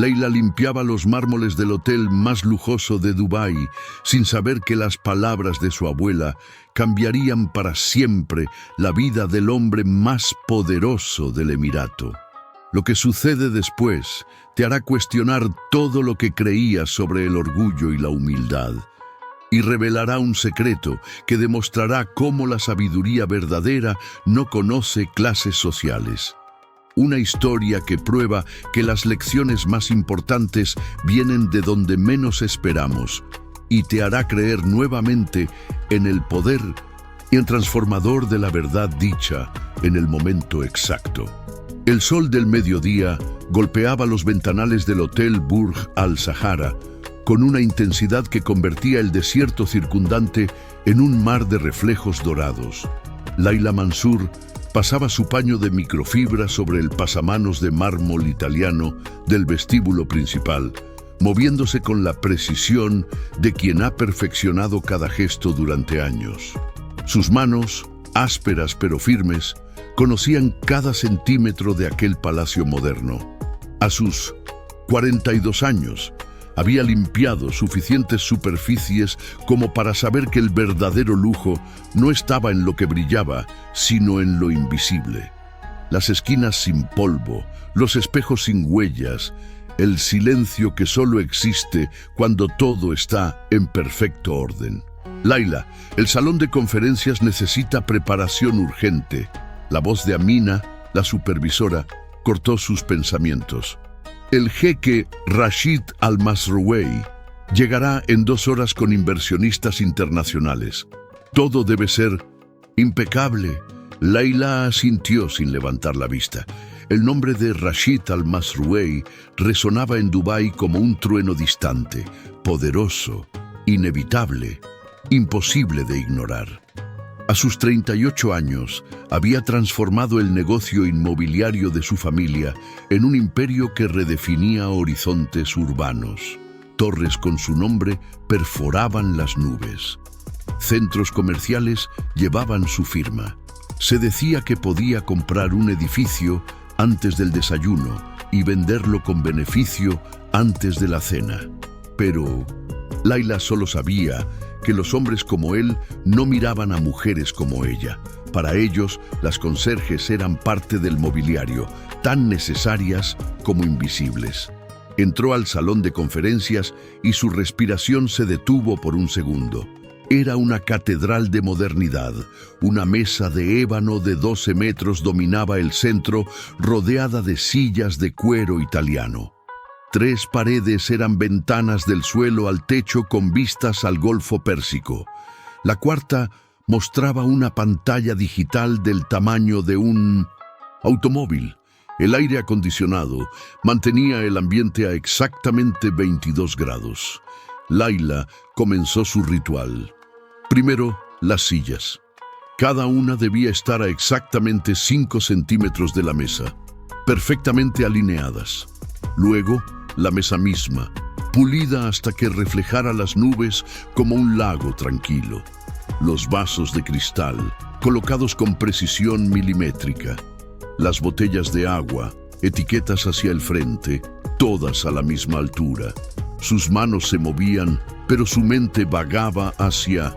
Leila limpiaba los mármoles del hotel más lujoso de Dubái, sin saber que las palabras de su abuela cambiarían para siempre la vida del hombre más poderoso del Emirato. Lo que sucede después te hará cuestionar todo lo que creías sobre el orgullo y la humildad, y revelará un secreto que demostrará cómo la sabiduría verdadera no conoce clases sociales. Una historia que prueba que las lecciones más importantes vienen de donde menos esperamos y te hará creer nuevamente en el poder y el transformador de la verdad dicha en el momento exacto. El sol del mediodía golpeaba los ventanales del Hotel Burj Al Sahara con una intensidad que convertía el desierto circundante en un mar de reflejos dorados. Laila Mansur pasaba su paño de microfibra sobre el pasamanos de mármol italiano del vestíbulo principal, moviéndose con la precisión de quien ha perfeccionado cada gesto durante años. Sus manos, ásperas pero firmes, conocían cada centímetro de aquel palacio moderno. A sus 42 años, había limpiado suficientes superficies como para saber que el verdadero lujo no estaba en lo que brillaba, sino en lo invisible. Las esquinas sin polvo, los espejos sin huellas, el silencio que solo existe cuando todo está en perfecto orden. Laila, el salón de conferencias necesita preparación urgente. La voz de Amina, la supervisora, cortó sus pensamientos. El jeque Rashid Al Masrouei llegará en 2 horas con inversionistas internacionales. Todo debe ser impecable. Laila asintió sin levantar la vista. El nombre de Rashid Al Masrouei resonaba en Dubái como un trueno distante, poderoso, inevitable, imposible de ignorar. A sus 38 años, había transformado el negocio inmobiliario de su familia en un imperio que redefinía horizontes urbanos. Torres con su nombre perforaban las nubes. Centros comerciales llevaban su firma. Se decía que podía comprar un edificio antes del desayuno y venderlo con beneficio antes de la cena. Pero Laila solo sabía que los hombres como él no miraban a mujeres como ella. Para ellos, las conserjes eran parte del mobiliario, tan necesarias como invisibles. Entró al salón de conferencias y su respiración se detuvo por un segundo. Era una catedral de modernidad. Una mesa de ébano de 12 metros dominaba el centro, rodeada de sillas de cuero italiano. 3 paredes eran ventanas del suelo al techo con vistas al Golfo Pérsico. La cuarta mostraba una pantalla digital del tamaño de un automóvil. El aire acondicionado mantenía el ambiente a exactamente 22 grados. Laila comenzó su ritual. Primero, las sillas. Cada una debía estar a exactamente 5 centímetros de la mesa, perfectamente alineadas. Luego, la mesa misma, pulida hasta que reflejara las nubes como un lago tranquilo. Los vasos de cristal, colocados con precisión milimétrica. Las botellas de agua, etiquetas hacia el frente, todas a la misma altura. Sus manos se movían, pero su mente vagaba hacia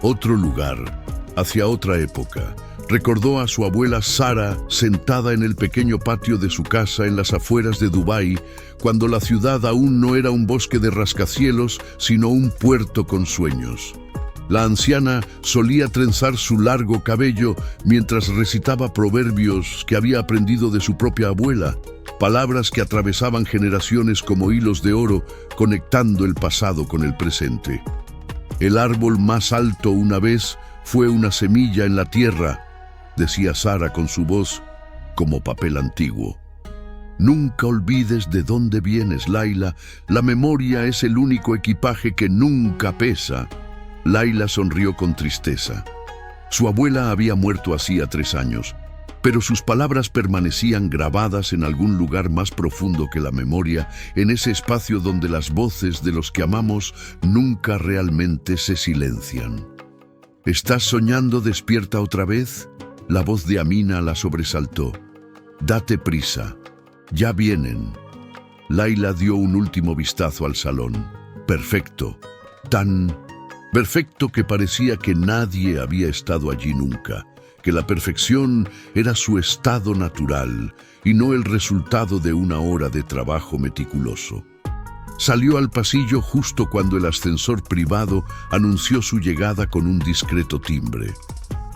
otro lugar, hacia otra época. Recordó a su abuela Sara sentada en el pequeño patio de su casa en las afueras de Dubái, cuando la ciudad aún no era un bosque de rascacielos, sino un puerto con sueños. La anciana solía trenzar su largo cabello mientras recitaba proverbios que había aprendido de su propia abuela, palabras que atravesaban generaciones como hilos de oro, conectando el pasado con el presente. El árbol más alto una vez fue una semilla en la tierra, decía Sara con su voz como papel antiguo. Nunca olvides de dónde vienes, Laila. La memoria es el único equipaje que nunca pesa. Laila sonrió con tristeza. Su abuela había muerto hacía 3 años, pero sus palabras permanecían grabadas en algún lugar más profundo que la memoria, en ese espacio donde las voces de los que amamos nunca realmente se silencian. ¿Estás soñando despierta otra vez? La voz de Amina la sobresaltó. Date prisa. Ya vienen. Laila dio un último vistazo al salón. Perfecto. Tan perfecto que parecía que nadie había estado allí nunca, que la perfección era su estado natural y no el resultado de una hora de trabajo meticuloso. Salió al pasillo justo cuando el ascensor privado anunció su llegada con un discreto timbre.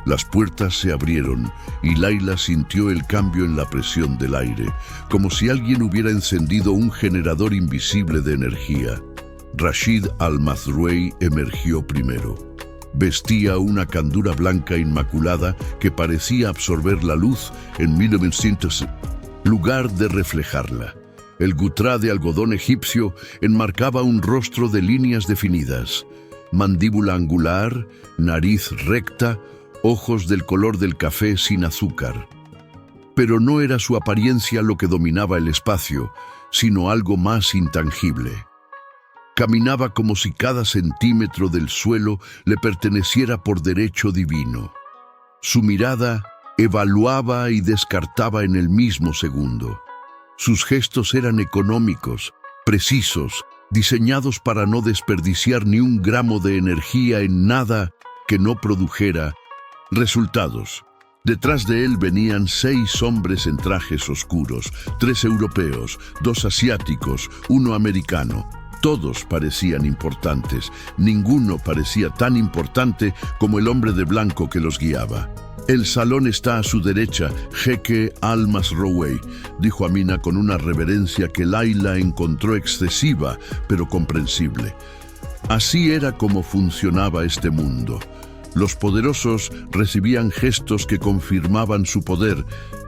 Las puertas se abrieron y Laila sintió el cambio en la presión del aire, como si alguien hubiera encendido un generador invisible de energía. Rashid Al-Mazrouei emergió primero. Vestía una candura blanca inmaculada que parecía absorber la luz en 1900, lugar de reflejarla. El gutrá de algodón egipcio enmarcaba un rostro de líneas definidas, mandíbula angular, nariz recta, ojos del color del café sin azúcar. Pero no era su apariencia lo que dominaba el espacio, sino algo más intangible. Caminaba como si cada centímetro del suelo le perteneciera por derecho divino. Su mirada evaluaba y descartaba en el mismo segundo. Sus gestos eran económicos, precisos, diseñados para no desperdiciar ni un gramo de energía en nada que no produjera resultados. Detrás de él venían 6 hombres en trajes oscuros, 3 europeos, 2 asiáticos, 1 americano. Todos parecían importantes, ninguno parecía tan importante como el hombre de blanco que los guiaba. El salón está a su derecha, jeque Al-Mazrouei, dijo Amina con una reverencia que Laila encontró excesiva, pero comprensible. Así era como funcionaba este mundo. Los poderosos recibían gestos que confirmaban su poder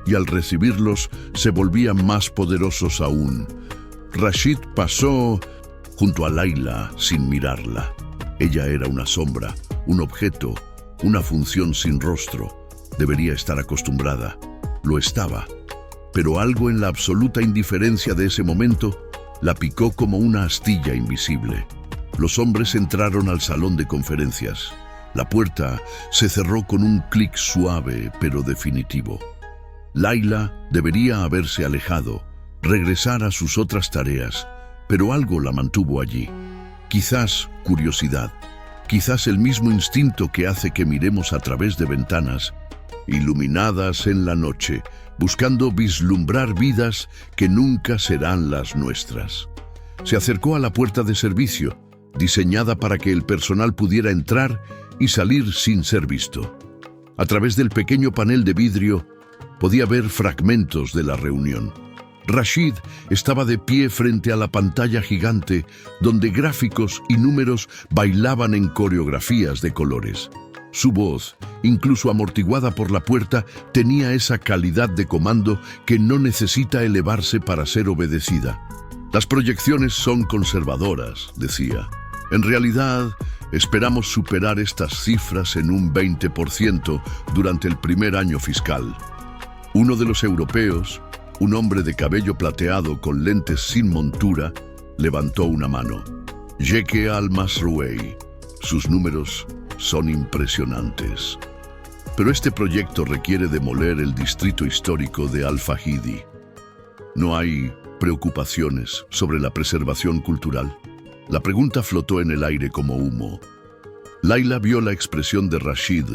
y al recibirlos se volvían más poderosos aún. Rashid pasó junto a Laila sin mirarla. Ella era una sombra, un objeto, una función sin rostro. Debería estar acostumbrada. Lo estaba. Pero algo en la absoluta indiferencia de ese momento la picó como una astilla invisible. Los hombres entraron al salón de conferencias. La puerta se cerró con un clic suave pero definitivo. Laila debería haberse alejado, regresar a sus otras tareas, pero algo la mantuvo allí. Quizás curiosidad, quizás el mismo instinto que hace que miremos a través de ventanas, iluminadas en la noche, buscando vislumbrar vidas que nunca serán las nuestras. Se acercó a la puerta de servicio, diseñada para que el personal pudiera entrar y salir sin ser visto. A través del pequeño panel de vidrio podía ver fragmentos de la reunión. Rashid estaba de pie frente a la pantalla gigante donde gráficos y números bailaban en coreografías de colores. Su voz, incluso amortiguada por la puerta, tenía esa calidad de comando que no necesita elevarse para ser obedecida. Las proyecciones son conservadoras, decía. En realidad, esperamos superar estas cifras en un 20% durante el primer año fiscal. Uno de los europeos, un hombre de cabello plateado con lentes sin montura, levantó una mano. Jeque Al-Mazrouei. Sus números son impresionantes. Pero este proyecto requiere demoler el distrito histórico de Al-Fahidi. ¿No hay preocupaciones sobre la preservación cultural? La pregunta flotó en el aire como humo. Laila vio la expresión de Rashid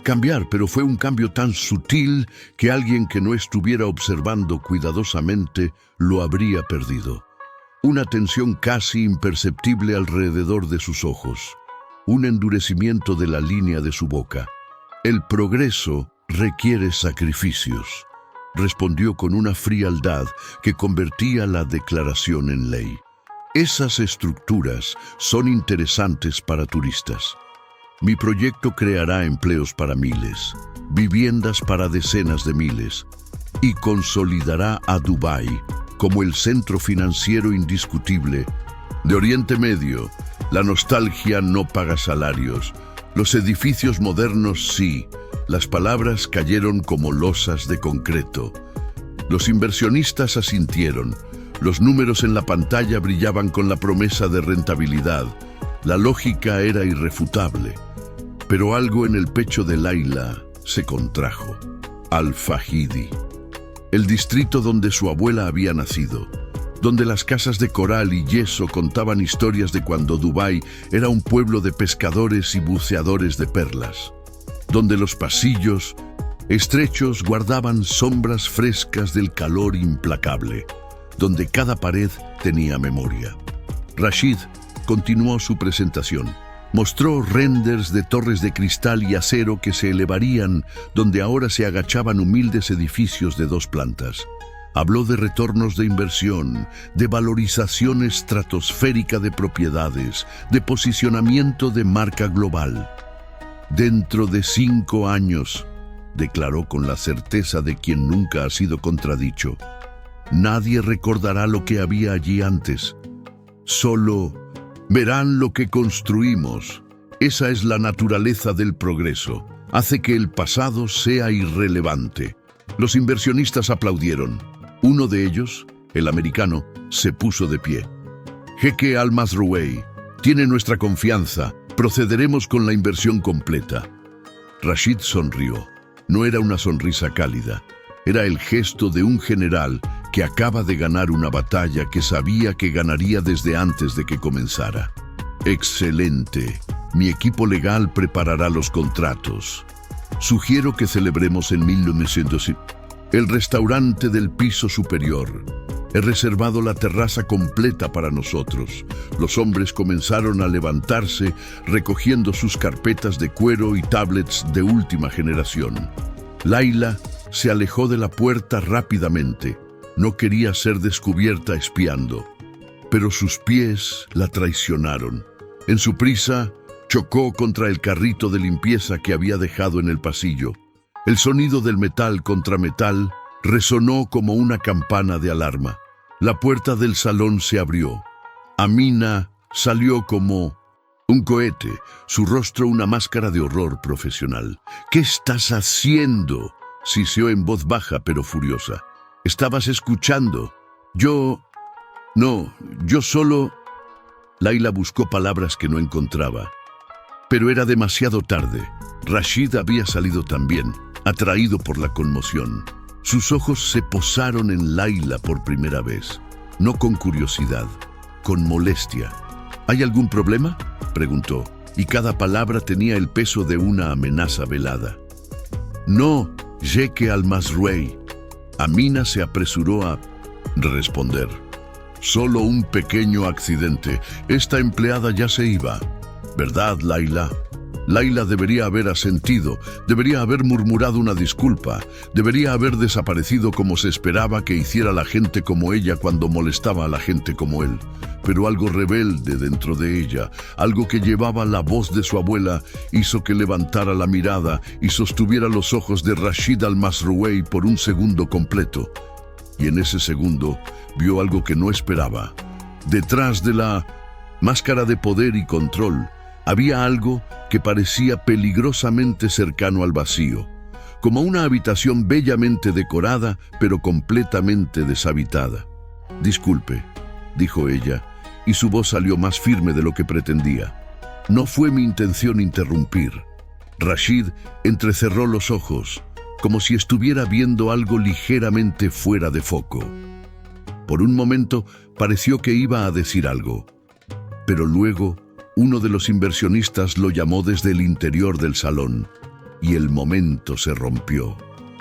cambiar, pero fue un cambio tan sutil que alguien que no estuviera observando cuidadosamente lo habría perdido. Una tensión casi imperceptible alrededor de sus ojos. Un endurecimiento de la línea de su boca. El progreso requiere sacrificios, respondió con una frialdad que convertía la declaración en ley. Esas estructuras son interesantes para turistas. Mi proyecto creará empleos para miles, viviendas para decenas de miles, y consolidará a Dubái como el centro financiero indiscutible de Oriente Medio. La nostalgia no paga salarios. Los edificios modernos sí. Las palabras cayeron como losas de concreto. Los inversionistas asintieron. Los números en la pantalla brillaban con la promesa de rentabilidad. La lógica era irrefutable. Pero algo en el pecho de Laila se contrajo. Al-Fahidi. El distrito donde su abuela había nacido. donde las casas de coral y yeso contaban historias de cuando Dubái era un pueblo de pescadores y buceadores de perlas, donde los pasillos estrechos guardaban sombras frescas del calor implacable, donde cada pared tenía memoria. Rashid continuó su presentación. Mostró renders de torres de cristal y acero que se elevarían donde ahora se agachaban humildes edificios de 2 plantas. Habló de retornos de inversión, de valorización estratosférica de propiedades, de posicionamiento de marca global. Dentro de 5 años, declaró con la certeza de quien nunca ha sido contradicho, nadie recordará lo que había allí antes. Solo verán lo que construimos. Esa es la naturaleza del progreso. Hace que el pasado sea irrelevante. Los inversionistas aplaudieron. Uno de ellos, el americano, se puso de pie. Jeque Al Masrouei, tiene nuestra confianza. Procederemos con la inversión completa. Rashid sonrió. No era una sonrisa cálida. Era el gesto de un general que acaba de ganar una batalla que sabía que ganaría desde antes de que comenzara. Excelente. Mi equipo legal preparará los contratos. Sugiero que celebremos en 1900. El restaurante del piso superior. He reservado la terraza completa para nosotros. Los hombres comenzaron a levantarse, recogiendo sus carpetas de cuero y tablets de última generación. Laila se alejó de la puerta rápidamente. No quería ser descubierta espiando, pero sus pies la traicionaron. En su prisa, chocó contra el carrito de limpieza que había dejado en el pasillo. El sonido del metal contra metal resonó como una campana de alarma. La puerta del salón se abrió. Amina salió como un cohete, su rostro una máscara de horror profesional. ¿Qué estás haciendo?, siseó en voz baja pero furiosa. ¿Estabas escuchando? No, yo solo... Laila buscó palabras que no encontraba. Pero era demasiado tarde. Rashid había salido también, atraído por la conmoción. Sus ojos se posaron en Laila por primera vez. No con curiosidad, con molestia. ¿Hay algún problema?, preguntó, y cada palabra tenía el peso de una amenaza velada. No, Jeque Al Masrouei. Amina se apresuró a responder. Solo un pequeño accidente. Esta empleada ya se iba. ¿Verdad, Laila? Laila debería haber asentido, debería haber murmurado una disculpa, debería haber desaparecido como se esperaba que hiciera la gente como ella cuando molestaba a la gente como él. Pero algo rebelde dentro de ella, algo que llevaba la voz de su abuela, hizo que levantara la mirada y sostuviera los ojos de Rashid Al Masrouei por un segundo completo. Y en ese segundo vio algo que no esperaba. Detrás de la máscara de poder y control, había algo que parecía peligrosamente cercano al vacío, como una habitación bellamente decorada, pero completamente deshabitada. Disculpe, dijo ella, y su voz salió más firme de lo que pretendía. No fue mi intención interrumpir. Rashid entrecerró los ojos, como si estuviera viendo algo ligeramente fuera de foco. Por un momento pareció que iba a decir algo, pero luego uno de los inversionistas lo llamó desde el interior del salón, y el momento se rompió.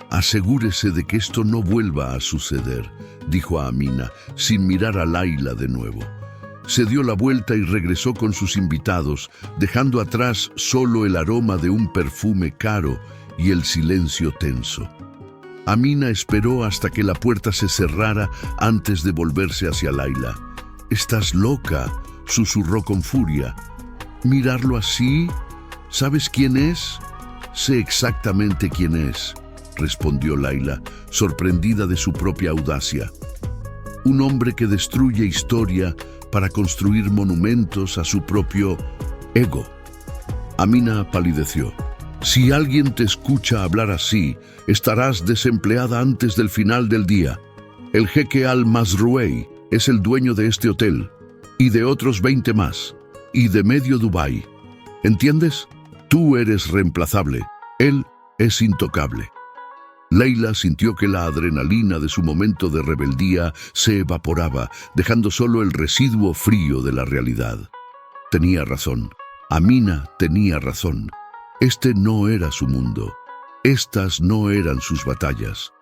Asegúrese de que esto no vuelva a suceder, dijo a Amina, sin mirar a Laila de nuevo. Se dio la vuelta y regresó con sus invitados, dejando atrás solo el aroma de un perfume caro y el silencio tenso. Amina esperó hasta que la puerta se cerrara antes de volverse hacia Laila. «¿Estás loca?», susurró con furia. «¿Mirarlo así? ¿Sabes quién es?» «Sé exactamente quién es», respondió Laila, sorprendida de su propia audacia. «Un hombre que destruye historia para construir monumentos a su propio ego». Amina palideció. «Si alguien te escucha hablar así, estarás desempleada antes del final del día. El jeque Al Masrouei es el dueño de este hotel, y de otros 20 más, y de medio Dubái. ¿Entiendes? Tú eres reemplazable. Él es intocable». Leila sintió que la adrenalina de su momento de rebeldía se evaporaba, dejando solo el residuo frío de la realidad. Tenía razón. Amina tenía razón. Este no era su mundo. Estas no eran sus batallas.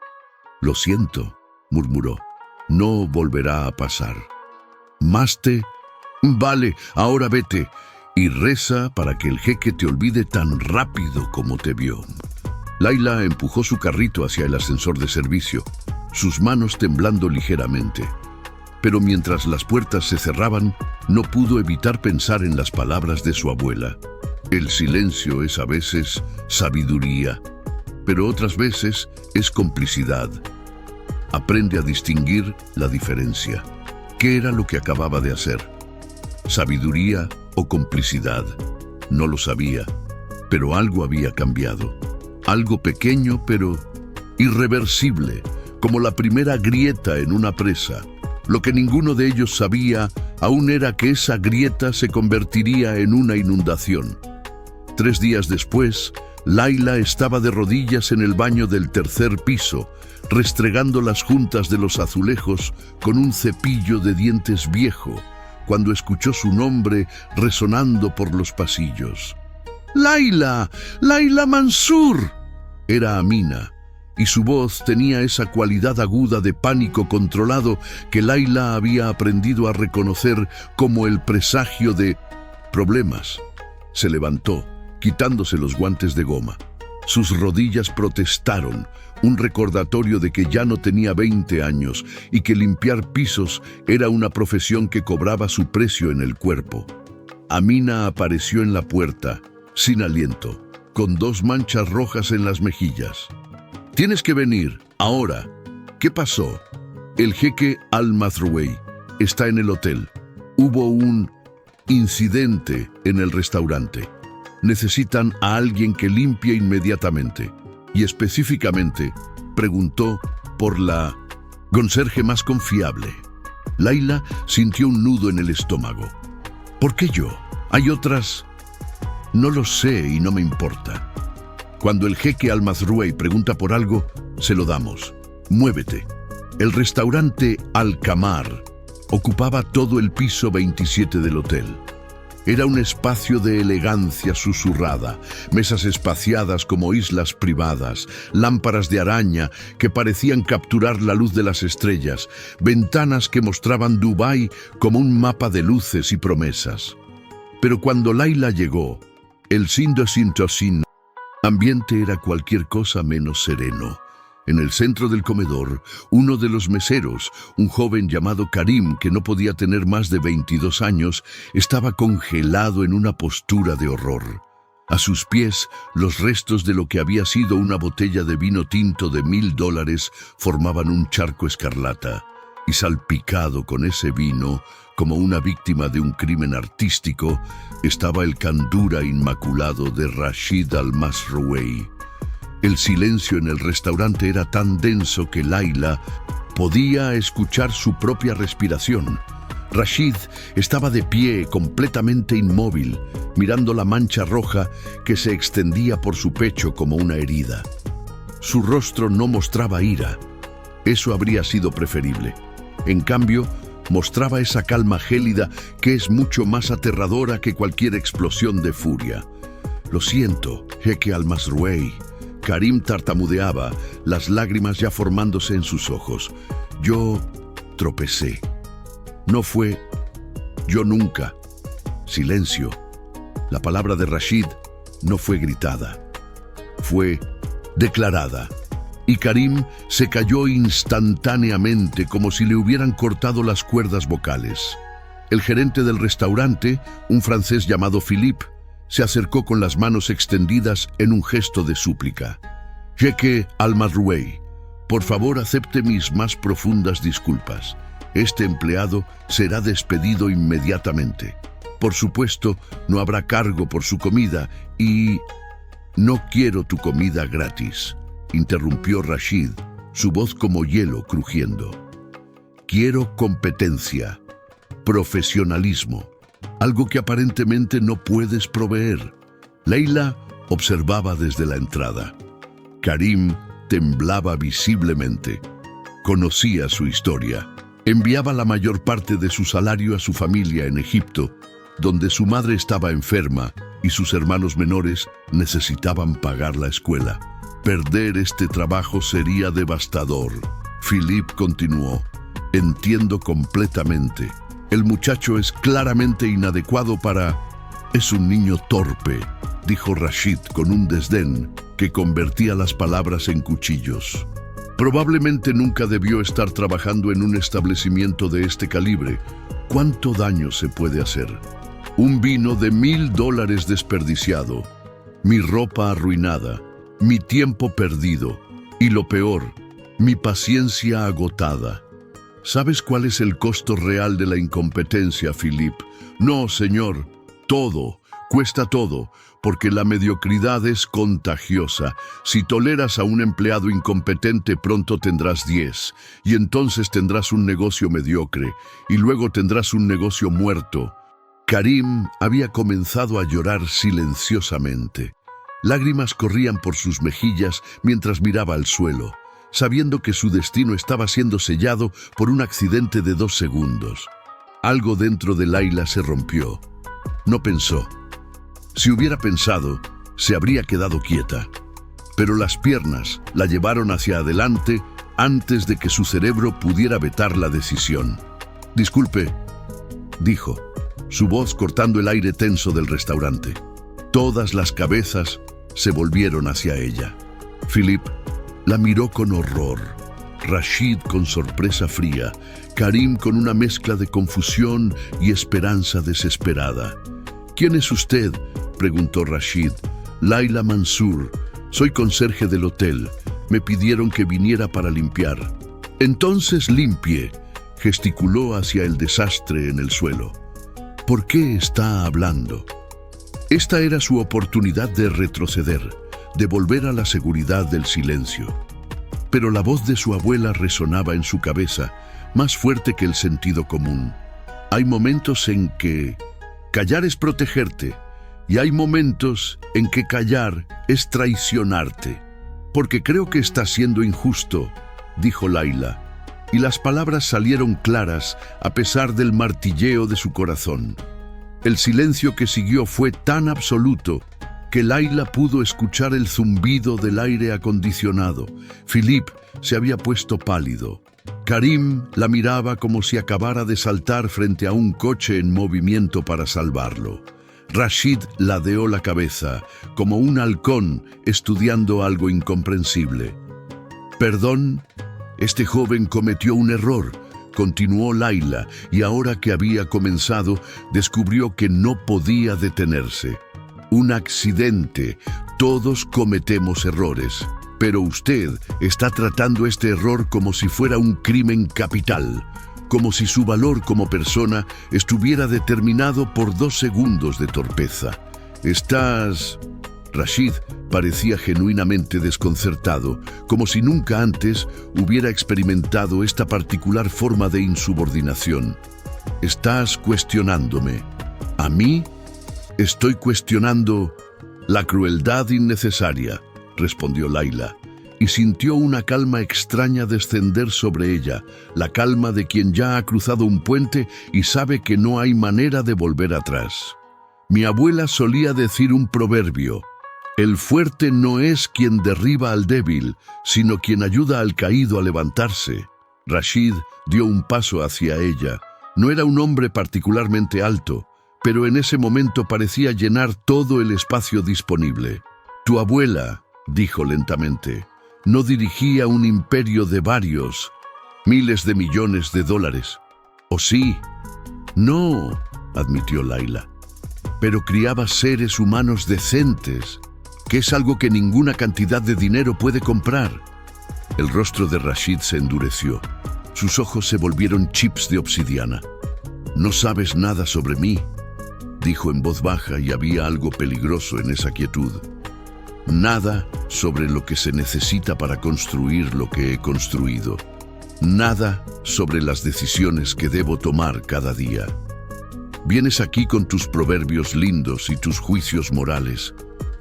«Lo siento», murmuró. «No volverá a pasar». «¿Maste? Vale, ahora vete. Y reza para que el jeque te olvide tan rápido como te vio». Leila empujó su carrito hacia el ascensor de servicio, sus manos temblando ligeramente. Pero mientras las puertas se cerraban, no pudo evitar pensar en las palabras de su abuela. El silencio es a veces sabiduría, pero otras veces es complicidad. Aprende a distinguir la diferencia. ¿Qué era lo que acababa de hacer? ¿Sabiduría o complicidad? No lo sabía, pero algo había cambiado. Algo pequeño pero irreversible, como la primera grieta en una presa. Lo que ninguno de ellos sabía aún era que esa grieta se convertiría en una inundación. 3 días después, Leila estaba de rodillas en el baño del 3er piso, restregando las juntas de los azulejos con un cepillo de dientes viejo, cuando escuchó su nombre resonando por los pasillos. «¡Leila! ¡Leila Mansur!». Era Amina, y su voz tenía esa cualidad aguda de pánico controlado que Leila había aprendido a reconocer como el presagio de problemas. Se levantó, quitándose los guantes de goma. Sus rodillas protestaron, un recordatorio de que ya no tenía 20 años y que limpiar pisos era una profesión que cobraba su precio en el cuerpo. Amina apareció en la puerta, sin aliento, con 2 manchas rojas en las mejillas. «Tienes que venir, ahora». «¿Qué pasó?» «El jeque Al-Mazrouei está en el hotel. Hubo un incidente en el restaurante. Necesitan a alguien que limpie inmediatamente». Y específicamente preguntó por la conserje más confiable. Leila sintió un nudo en el estómago. «¿Por qué yo? ¿Hay otras?» «No lo sé y no me importa. Cuando el jeque Al-Mazrouei pregunta por algo, se lo damos. Muévete». El restaurante Al-Kamar ocupaba todo el piso 27 del hotel. Era un espacio de elegancia susurrada, mesas espaciadas como islas privadas, lámparas de araña que parecían capturar la luz de las estrellas, ventanas que mostraban Dubái como un mapa de luces y promesas. Pero cuando Leila llegó, el ambiente era cualquier cosa menos sereno. En el centro del comedor, uno de los meseros, un joven llamado Karim, que no podía tener más de 22 años, estaba congelado en una postura de horror. A sus pies, los restos de lo que había sido una botella de vino tinto de $1000 formaban un charco escarlata, y salpicado con ese vino, como una víctima de un crimen artístico, estaba el candura inmaculado de Rashid Al-Mazrouei. El silencio en el restaurante era tan denso que Leila podía escuchar su propia respiración. Rashid estaba de pie, completamente inmóvil, mirando la mancha roja que se extendía por su pecho como una herida. Su rostro no mostraba ira. Eso habría sido preferible. En cambio, mostraba esa calma gélida que es mucho más aterradora que cualquier explosión de furia. «Lo siento, jeque Al-Mazrouei». Karim tartamudeaba, las lágrimas ya formándose en sus ojos. «Yo tropecé. No fue yo nunca». Silencio. La palabra de Rashid no fue gritada. Fue declarada. Y Karim se cayó instantáneamente como si le hubieran cortado las cuerdas vocales. El gerente del restaurante, un francés llamado Philippe, se acercó con las manos extendidas en un gesto de súplica. «Jeque Al-Mazrouei, por favor acepte mis más profundas disculpas. Este empleado será despedido inmediatamente. Por supuesto, no habrá cargo por su comida y...» «No quiero tu comida gratis», interrumpió Rashid, su voz como hielo crujiendo. «Quiero competencia, profesionalismo, algo que aparentemente no puedes proveer». Leila observaba desde la entrada. Karim temblaba visiblemente. Conocía su historia. Enviaba la mayor parte de su salario a su familia en Egipto, donde su madre estaba enferma y sus hermanos menores necesitaban pagar la escuela. Perder este trabajo sería devastador. Philip continuó: entiendo completamente. El muchacho es claramente inadecuado para... Es un niño torpe, dijo Rashid con un desdén que convertía las palabras en cuchillos. Probablemente nunca debió estar trabajando en un establecimiento de este calibre. ¿Cuánto daño se puede hacer? Un vino de $1000 desperdiciado, mi ropa arruinada, mi tiempo perdido y lo peor, mi paciencia agotada. ¿Sabes cuál es el costo real de la incompetencia, Philip? No, señor, todo, cuesta todo, porque la mediocridad es contagiosa. Si toleras a un empleado incompetente, pronto tendrás 10, y entonces tendrás un negocio mediocre, y luego tendrás un negocio muerto. Karim había comenzado a llorar silenciosamente. Lágrimas corrían por sus mejillas mientras miraba al suelo, sabiendo que su destino estaba siendo sellado por un accidente de 2 segundos. Algo dentro de Layla se rompió. No pensó. Si hubiera pensado, se habría quedado quieta. Pero las piernas la llevaron hacia adelante antes de que su cerebro pudiera vetar la decisión. «Disculpe», dijo, su voz cortando el aire tenso del restaurante. Todas las cabezas se volvieron hacia ella. Philip la miró con horror, Rashid con sorpresa fría, Karim con una mezcla de confusión y esperanza desesperada. «¿Quién es usted?», preguntó Rashid. «Layla Mansour. Soy conserje del hotel. Me pidieron que viniera para limpiar». «Entonces limpie», gesticuló hacia el desastre en el suelo. «¿Por qué está hablando?». Esta era su oportunidad de retroceder, de volver a la seguridad del silencio. Pero la voz de su abuela resonaba en su cabeza, más fuerte que el sentido común. Hay momentos en que callar es protegerte, y hay momentos en que callar es traicionarte. «Porque creo que está siendo injusto», dijo Layla, y las palabras salieron claras a pesar del martilleo de su corazón. El silencio que siguió fue tan absoluto que Layla pudo escuchar el zumbido del aire acondicionado. Philip se había puesto pálido. Karim la miraba como si acabara de saltar frente a un coche en movimiento para salvarlo. Rashid ladeó la cabeza, como un halcón estudiando algo incomprensible. «Perdón, este joven cometió un error», continuó Layla, y ahora que había comenzado, descubrió que no podía detenerse. «Un accidente. Todos cometemos errores. Pero usted está tratando este error como si fuera un crimen capital, como si su valor como persona estuviera determinado por 2 segundos de torpeza. Estás...» Rashid parecía genuinamente desconcertado, como si nunca antes hubiera experimentado esta particular forma de insubordinación. «¿Estás cuestionándome? ¿A mí?» «Estoy cuestionando la crueldad innecesaria», respondió Layla, y sintió una calma extraña descender sobre ella, la calma de quien ya ha cruzado un puente y sabe que no hay manera de volver atrás. «Mi abuela solía decir un proverbio: el fuerte no es quien derriba al débil, sino quien ayuda al caído a levantarse». Rashid dio un paso hacia ella. No era un hombre particularmente alto, pero en ese momento parecía llenar todo el espacio disponible. «Tu abuela», dijo lentamente, «no dirigía un imperio de varios, miles de millones de dólares. ¿O sí?» «No», admitió Layla, «pero criaba seres humanos decentes, que es algo que ninguna cantidad de dinero puede comprar». El rostro de Rashid se endureció. Sus ojos se volvieron chips de obsidiana. «No sabes nada sobre mí», dijo en voz baja, y había algo peligroso en esa quietud. «Nada sobre lo que se necesita para construir lo que he construido. Nada sobre las decisiones que debo tomar cada día. Vienes aquí con tus proverbios lindos y tus juicios morales,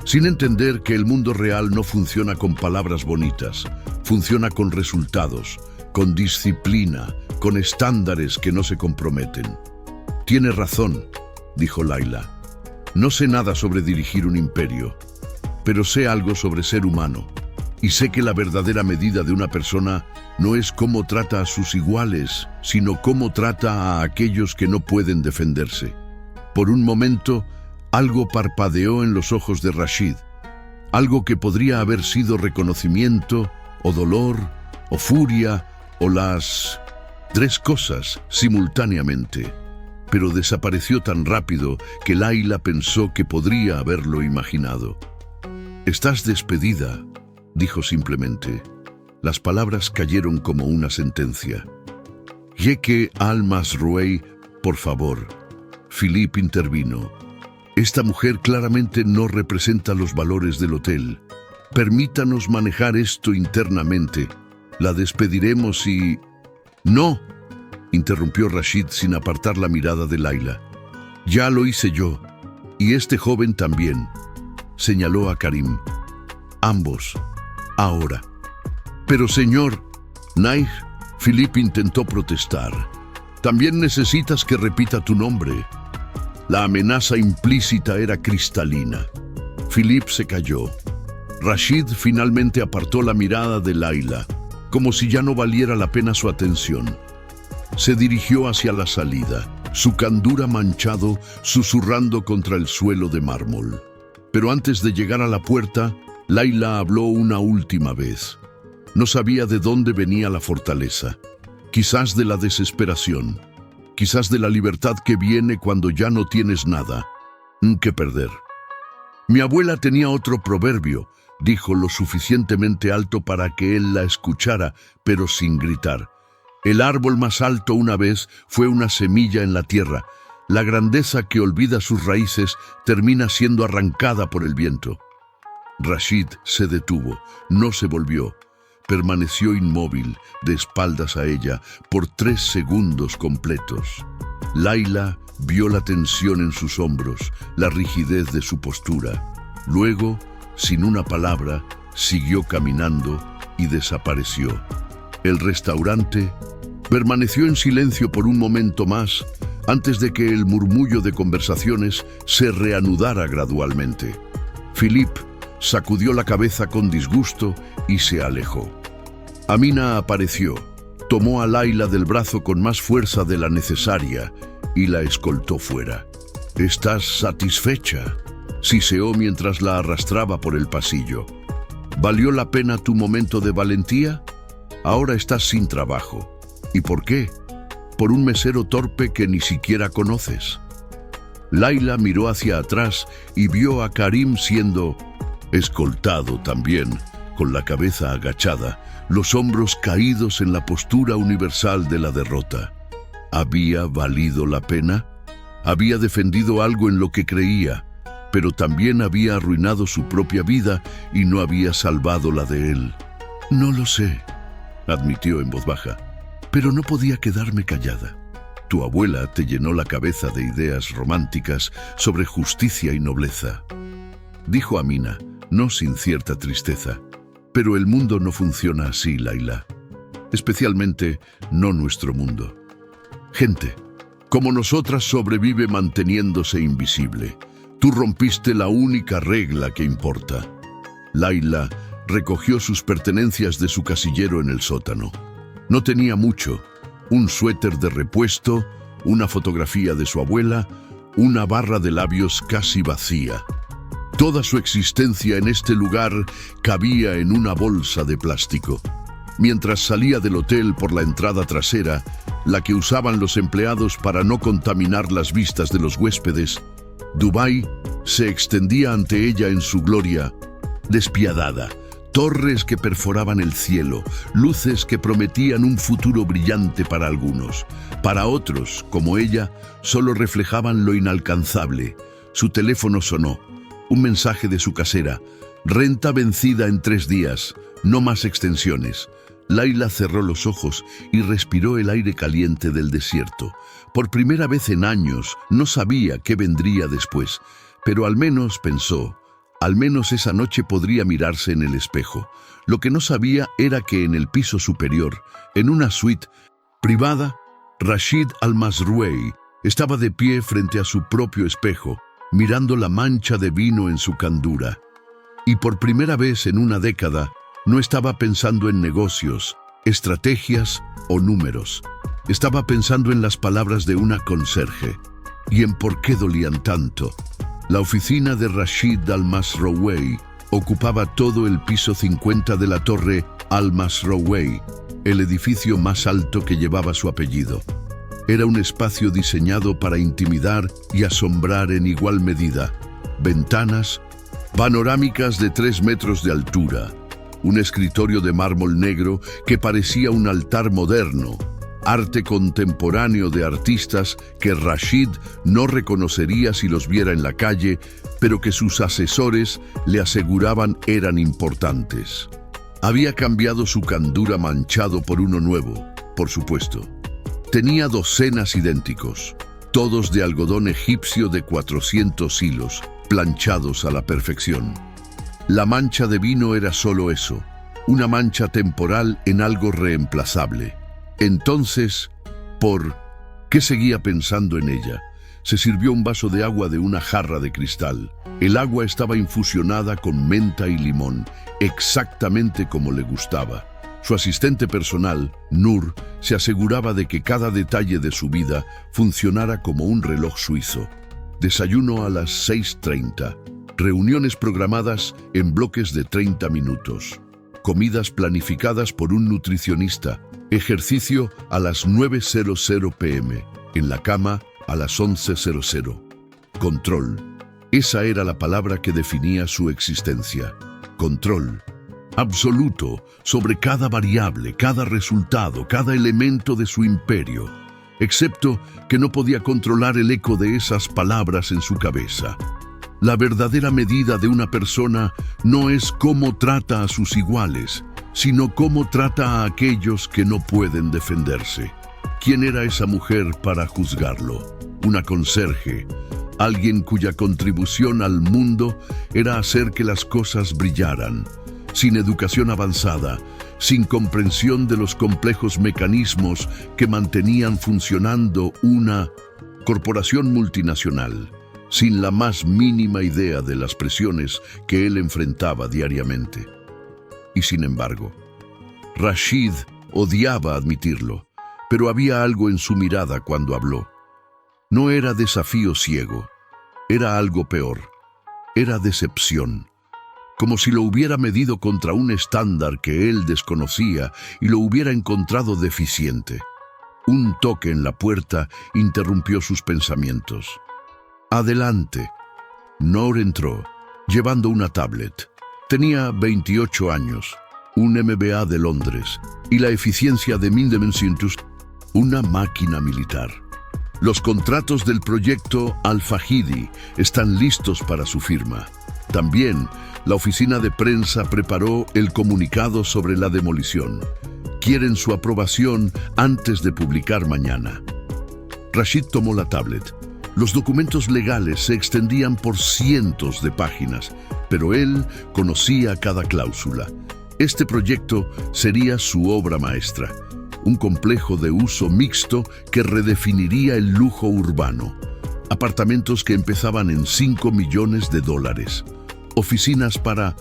sin entender que el mundo real no funciona con palabras bonitas, funciona con resultados, con disciplina, con estándares que no se comprometen. «Tiene razón», dijo Layla. «No sé nada sobre dirigir un imperio, pero sé algo sobre ser humano, y sé que la verdadera medida de una persona no es cómo trata a sus iguales, sino cómo trata a aquellos que no pueden defenderse». Por un momento, algo parpadeó en los ojos de Rashid, algo que podría haber sido reconocimiento, o dolor, o furia, o las tres cosas simultáneamente. Pero desapareció tan rápido que Layla pensó que podría haberlo imaginado. «Estás despedida», dijo simplemente. Las palabras cayeron como una sentencia. «Yeque al-Masrouei, por favor». Philippe intervino. «Esta mujer claramente no representa los valores del hotel. Permítanos manejar esto internamente. La despediremos y...» «No», interrumpió Rashid sin apartar la mirada de Layla. «Ya lo hice yo, y este joven también», señaló a Karim. «Ambos. Ahora». «Pero señor...» «Naij», Philippe intentó protestar. «También necesitas que repita tu nombre». La amenaza implícita era cristalina. Philippe se calló. Rashid finalmente apartó la mirada de Layla, como si ya no valiera la pena su atención. Se dirigió hacia la salida, su candura manchado, susurrando contra el suelo de mármol. Pero antes de llegar a la puerta, Layla habló una última vez. No sabía de dónde venía la fortaleza. Quizás de la desesperación. Quizás de la libertad que viene cuando ya no tienes nada que perder. «Mi abuela tenía otro proverbio», dijo lo suficientemente alto para que él la escuchara, pero sin gritar. «El árbol más alto una vez fue una semilla en la tierra. La grandeza que olvida sus raíces termina siendo arrancada por el viento». Rashid se detuvo, no se volvió. Permaneció inmóvil, de espaldas a ella, por 3 segundos completos. Layla vio la tensión en sus hombros, la rigidez de su postura. Luego, sin una palabra, siguió caminando y desapareció. El restaurante permaneció en silencio por un momento más, antes de que el murmullo de conversaciones se reanudara gradualmente. Philippe sacudió la cabeza con disgusto y se alejó. Amina apareció, tomó a Layla del brazo con más fuerza de la necesaria y la escoltó fuera. «¿Estás satisfecha?», siseó mientras la arrastraba por el pasillo. «¿Valió la pena tu momento de valentía? Ahora estás sin trabajo. ¿Y por qué? Por un mesero torpe que ni siquiera conoces». Layla miró hacia atrás y vio a Karim siendo escoltado también, con la cabeza agachada, los hombros caídos en la postura universal de la derrota. ¿Había valido la pena? Había defendido algo en lo que creía, pero también había arruinado su propia vida y no había salvado la de él. «No lo sé», admitió en voz baja, «pero no podía quedarme callada. Tu abuela te llenó la cabeza de ideas románticas sobre justicia y nobleza», dijo Amina, no sin cierta tristeza. «Pero el mundo no funciona así, Layla. Especialmente no nuestro mundo. Gente como nosotras sobrevive manteniéndose invisible. Tú rompiste la única regla que importa». Layla recogió sus pertenencias de su casillero en el sótano. No tenía mucho: un suéter de repuesto, una fotografía de su abuela, una barra de labios casi vacía. Toda su existencia en este lugar cabía en una bolsa de plástico. Mientras salía del hotel por la entrada trasera, la que usaban los empleados para no contaminar las vistas de los huéspedes, Dubái se extendía ante ella en su gloria despiadada. Torres que perforaban el cielo, luces que prometían un futuro brillante para algunos. Para otros, como ella, solo reflejaban lo inalcanzable. Su teléfono sonó. Un mensaje de su casera: «Renta vencida en 3 días, no más extensiones». Layla cerró los ojos y respiró el aire caliente del desierto. Por primera vez en años no sabía qué vendría después, pero al menos, pensó, Al menos esa noche podría mirarse en el espejo. Lo que no sabía era que en el piso superior, en una suite privada, Rashid Al-Masrouei estaba de pie frente a su propio espejo, mirando la mancha de vino en su candura. Y por primera vez en una década, no estaba pensando en negocios, estrategias o números. Estaba pensando en las palabras de una conserje y en por qué dolían tanto. La oficina de Rashid Al-Masrouei ocupaba todo el piso 50 de la torre Al-Masrouei, el edificio más alto que llevaba su apellido. Era un espacio diseñado para intimidar y asombrar en igual medida. Ventanas panorámicas de 3 metros de altura, un escritorio de mármol negro que parecía un altar moderno, arte contemporáneo de artistas que Rashid no reconocería si los viera en la calle, pero que sus asesores le aseguraban eran importantes. Había cambiado su candura manchado por uno nuevo, por supuesto. Tenía docenas idénticos, todos de algodón egipcio de 400 hilos, planchados a la perfección. La mancha de vino era solo eso, una mancha temporal en algo reemplazable. Entonces, ¿por qué seguía pensando en ella? Se sirvió un vaso de agua de una jarra de cristal. El agua estaba infusionada con menta y limón, exactamente como le gustaba. Su asistente personal, Nur, se aseguraba de que cada detalle de su vida funcionara como un reloj suizo. Desayuno a las 6:30. Reuniones programadas en bloques de 30 minutos. Comidas planificadas por un nutricionista. Ejercicio a las 9:00 p.m. En la cama a las 11:00. Control. Esa era la palabra que definía su existencia. Control. Absoluto sobre cada variable, cada resultado, cada elemento de su imperio. Excepto que no podía controlar el eco de esas palabras en su cabeza. La verdadera medida de una persona no es cómo trata a sus iguales, sino cómo trata a aquellos que no pueden defenderse. ¿Quién era esa mujer para juzgarlo? Una conserje, alguien cuya contribución al mundo era hacer que las cosas brillaran, sin educación avanzada, sin comprensión de los complejos mecanismos que mantenían funcionando una corporación multinacional, sin la más mínima idea de las presiones que él enfrentaba diariamente. Y sin embargo, Rashid odiaba admitirlo, pero había algo en su mirada cuando habló. No era desafío ciego, era algo peor, era decepción. Como si lo hubiera medido contra un estándar que él desconocía y lo hubiera encontrado deficiente. Un toque en la puerta interrumpió sus pensamientos. «Adelante». Noor entró, llevando una tablet. Tenía 28 años, un MBA de Londres y la eficiencia de 1000 una máquina militar. Los contratos del proyecto Al-Fahidi están listos para su firma. También, la oficina de prensa preparó el comunicado sobre la demolición. Quieren su aprobación antes de publicar mañana. Rashid tomó la tablet. Los documentos legales se extendían por cientos de páginas, pero él conocía cada cláusula. Este proyecto sería su obra maestra, un complejo de uso mixto que redefiniría el lujo urbano. Apartamentos que empezaban en $5 millones. Oficinas para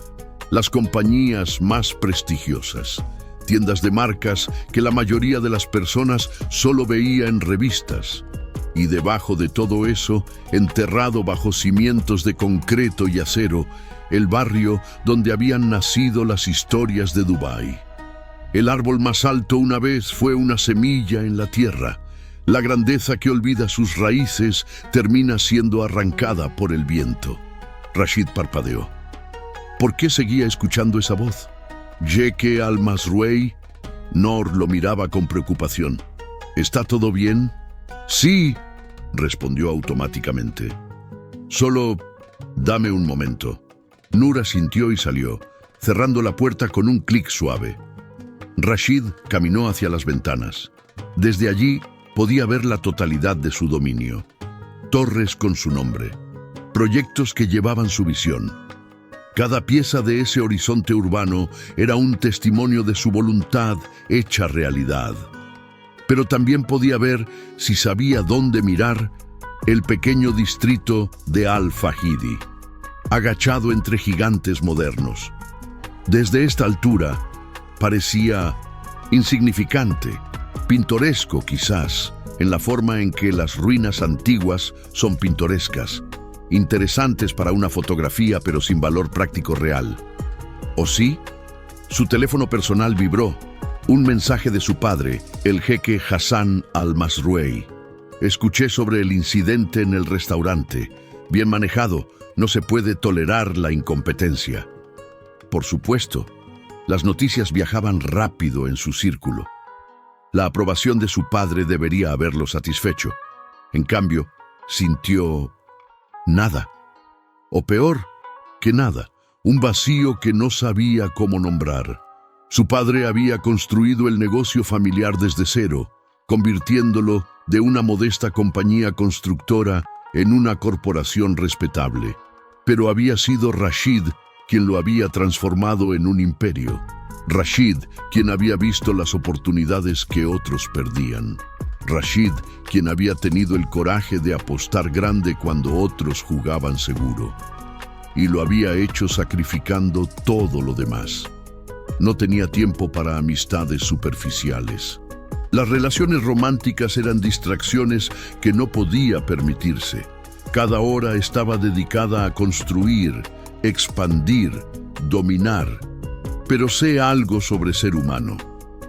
las compañías más prestigiosas. Tiendas de marcas que la mayoría de las personas solo veía en revistas. Y debajo de todo eso, enterrado bajo cimientos de concreto y acero, el barrio donde habían nacido las historias de Dubái. El árbol más alto una vez fue una semilla en la tierra. La grandeza que olvida sus raíces termina siendo arrancada por el viento. Rashid parpadeó. ¿Por qué seguía escuchando esa voz? ¿Jeque Al-Masrouei? Noor lo miraba con preocupación. ¿Está todo bien? Sí, respondió automáticamente. Solo dame un momento. Noor asintió y salió, cerrando la puerta con un clic suave. Rashid caminó hacia las ventanas. Desde allí podía ver la totalidad de su dominio. Torres con su nombre. Proyectos que llevaban su visión. Cada pieza de ese horizonte urbano era un testimonio de su voluntad hecha realidad. Pero también podía ver, si sabía dónde mirar, el pequeño distrito de Al-Fahidi, agachado entre gigantes modernos. Desde esta altura, parecía insignificante, pintoresco quizás, en la forma en que las ruinas antiguas son pintorescas, interesantes para una fotografía pero sin valor práctico real. ¿O sí? Su teléfono personal vibró. Un mensaje de su padre, el jeque Hassan al-Masrouei. Escuché sobre el incidente en el restaurante. Bien manejado, no se puede tolerar la incompetencia. Por supuesto, las noticias viajaban rápido en su círculo. La aprobación de su padre debería haberlo satisfecho. En cambio, sintió nada. O peor que nada, un vacío que no sabía cómo nombrar. Su padre había construido el negocio familiar desde cero, convirtiéndolo de una modesta compañía constructora en una corporación respetable. Pero había sido Rashid quien lo había transformado en un imperio. Rashid, quien había visto las oportunidades que otros perdían. Rashid, quien había tenido el coraje de apostar grande cuando otros jugaban seguro. Y lo había hecho sacrificando todo lo demás. No tenía tiempo para amistades superficiales. Las relaciones románticas eran distracciones que no podía permitirse. Cada hora estaba dedicada a construir, expandir, dominar. Pero sé algo sobre ser humano.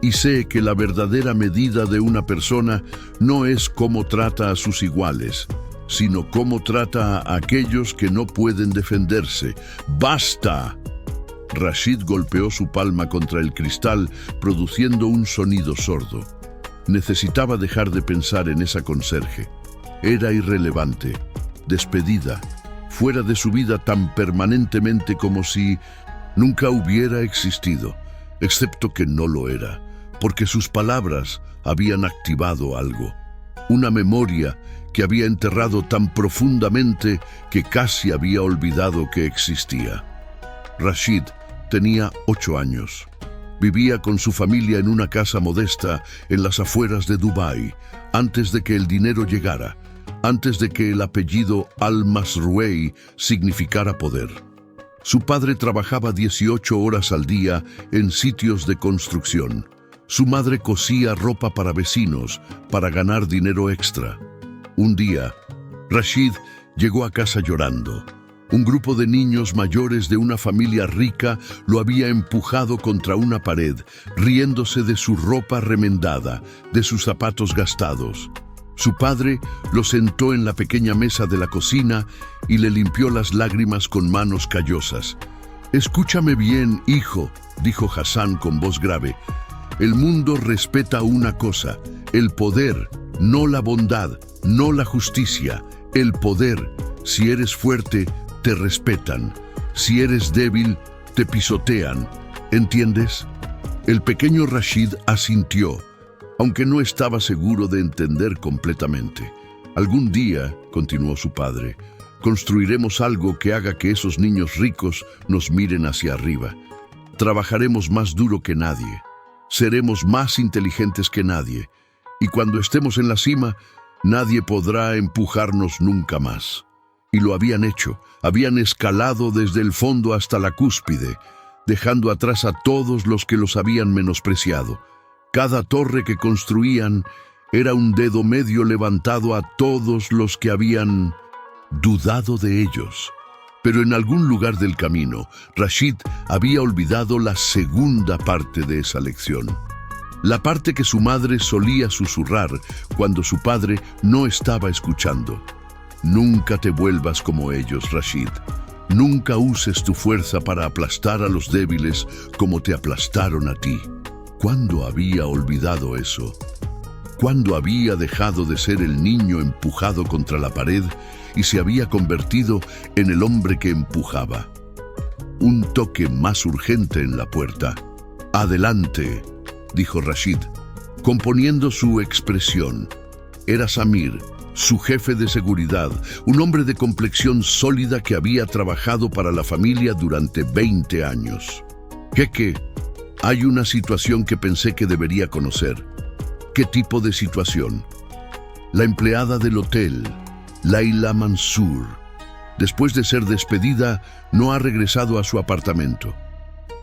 Y sé que la verdadera medida de una persona no es cómo trata a sus iguales, sino cómo trata a aquellos que no pueden defenderse. ¡Basta! Rashid golpeó su palma contra el cristal, produciendo un sonido sordo. Necesitaba dejar de pensar en esa conserje. Era irrelevante, despedida, fuera de su vida tan permanentemente como si nunca hubiera existido, excepto que no lo era, porque sus palabras habían activado algo, una memoria que había enterrado tan profundamente que casi había olvidado que existía. Rashid tenía 8 años. Vivía con su familia en una casa modesta en las afueras de Dubái, antes de que el dinero llegara, antes de que el apellido al-Masrouei significara poder. Su padre trabajaba 18 horas al día en sitios de construcción. Su madre cosía ropa para vecinos para ganar dinero extra. Un día, Rashid llegó a casa llorando. Un grupo de niños mayores de una familia rica lo había empujado contra una pared, riéndose de su ropa remendada, de sus zapatos gastados. Su padre lo sentó en la pequeña mesa de la cocina y le limpió las lágrimas con manos callosas. «Escúchame bien, hijo», dijo Hassan con voz grave. «El mundo respeta una cosa, el poder, no la bondad, no la justicia, el poder. Si eres fuerte, te respetan. Si eres débil, te pisotean. ¿Entiendes?» El pequeño Rashid asintió, aunque no estaba seguro de entender completamente. «Algún día», continuó su padre, «construiremos algo que haga que esos niños ricos nos miren hacia arriba. Trabajaremos más duro que nadie. Seremos más inteligentes que nadie. Y cuando estemos en la cima, nadie podrá empujarnos nunca más». Y lo habían hecho. Habían escalado desde el fondo hasta la cúspide, dejando atrás a todos los que los habían menospreciado. Cada torre que construían era un dedo medio levantado a todos los que habían dudado de ellos. Pero en algún lugar del camino, Rashid había olvidado la segunda parte de esa lección. La parte que su madre solía susurrar cuando su padre no estaba escuchando. «Nunca te vuelvas como ellos, Rashid. Nunca uses tu fuerza para aplastar a los débiles como te aplastaron a ti». ¿Cuándo había olvidado eso? ¿Cuándo había dejado de ser el niño empujado contra la pared y se había convertido en el hombre que empujaba? Un toque más urgente en la puerta. «Adelante», dijo Rashid, componiendo su expresión. Era Samir, su jefe de seguridad, un hombre de complexión sólida que había trabajado para la familia durante 20 años. Jeque, hay una situación que pensé que debería conocer. ¿Qué tipo de situación? La empleada del hotel, Laila Mansour, después de ser despedida, no ha regresado a su apartamento.